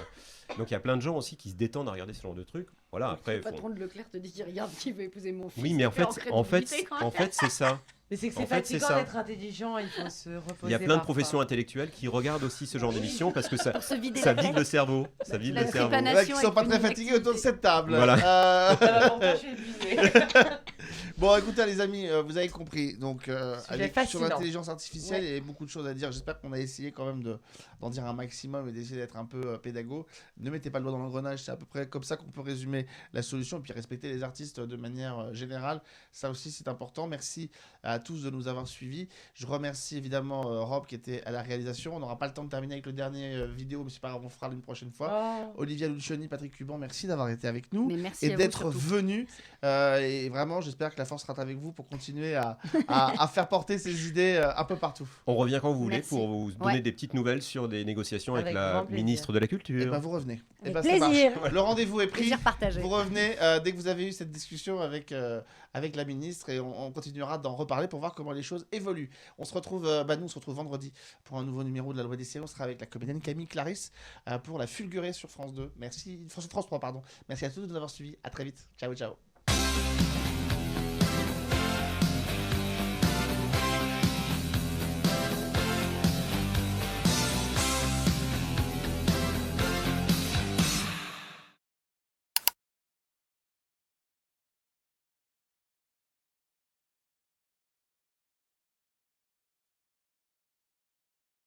Speaker 3: Donc il y a plein de gens aussi qui se détendent à regarder ce genre de trucs. Voilà. Après.
Speaker 10: Le patron de Leclerc te dit qu'il regarde Qui veut épouser mon fils.
Speaker 3: Oui, mais en fait c'est ça.
Speaker 4: Mais c'est que c'est fatigant d'être intelligent, il faut se reposer.
Speaker 3: Il y a plein de professions intellectuelles qui regardent aussi ce genre d'émission parce que ça vide le cerveau. Ça vide le cerveau.
Speaker 1: Qui ne sont pas très fatigués autour de cette table.
Speaker 3: Voilà.
Speaker 4: Je suis épuisée.
Speaker 1: Bon, écoutez les amis, vous avez compris. Donc, sur l'intelligence artificielle, il y a beaucoup de choses à dire. J'espère qu'on a essayé quand même d'en dire un maximum et d'essayer d'être un peu pédago. Ne mettez pas le doigt dans l'engrenage, c'est à peu près comme ça qu'on peut résumer la solution. Et puis respecter les artistes de manière générale, ça aussi c'est important. Merci à tous de nous avoir suivis. Je remercie évidemment Rob qui était à la réalisation. On n'aura pas le temps de terminer avec le dernier vidéo, mais c'est pas grave, on fera une prochaine fois. Olivia Lucioni, Patrick Cuban, merci d'avoir été avec nous et d'être venus. Et vraiment, j'espère que la force sera avec vous pour continuer à faire porter ces idées un peu partout.
Speaker 3: On revient quand vous voulez pour vous donner des petites nouvelles sur des négociations avec la ministre de la Culture.
Speaker 1: Et vous revenez.
Speaker 5: Avec plaisir.
Speaker 1: Le rendez-vous est pris.
Speaker 10: Plaisir partagé.
Speaker 1: Vous revenez dès que vous avez eu cette discussion avec la ministre et on continuera d'en reparler pour voir comment les choses évoluent. On se retrouve, nous on se retrouve vendredi pour un nouveau numéro de La Loi des séries. On sera avec la comédienne Camille Clarisse pour La Fulgurée sur France 2. Merci, France 3 pardon. Merci à tous de nous avoir suivis. À très vite. Ciao ciao.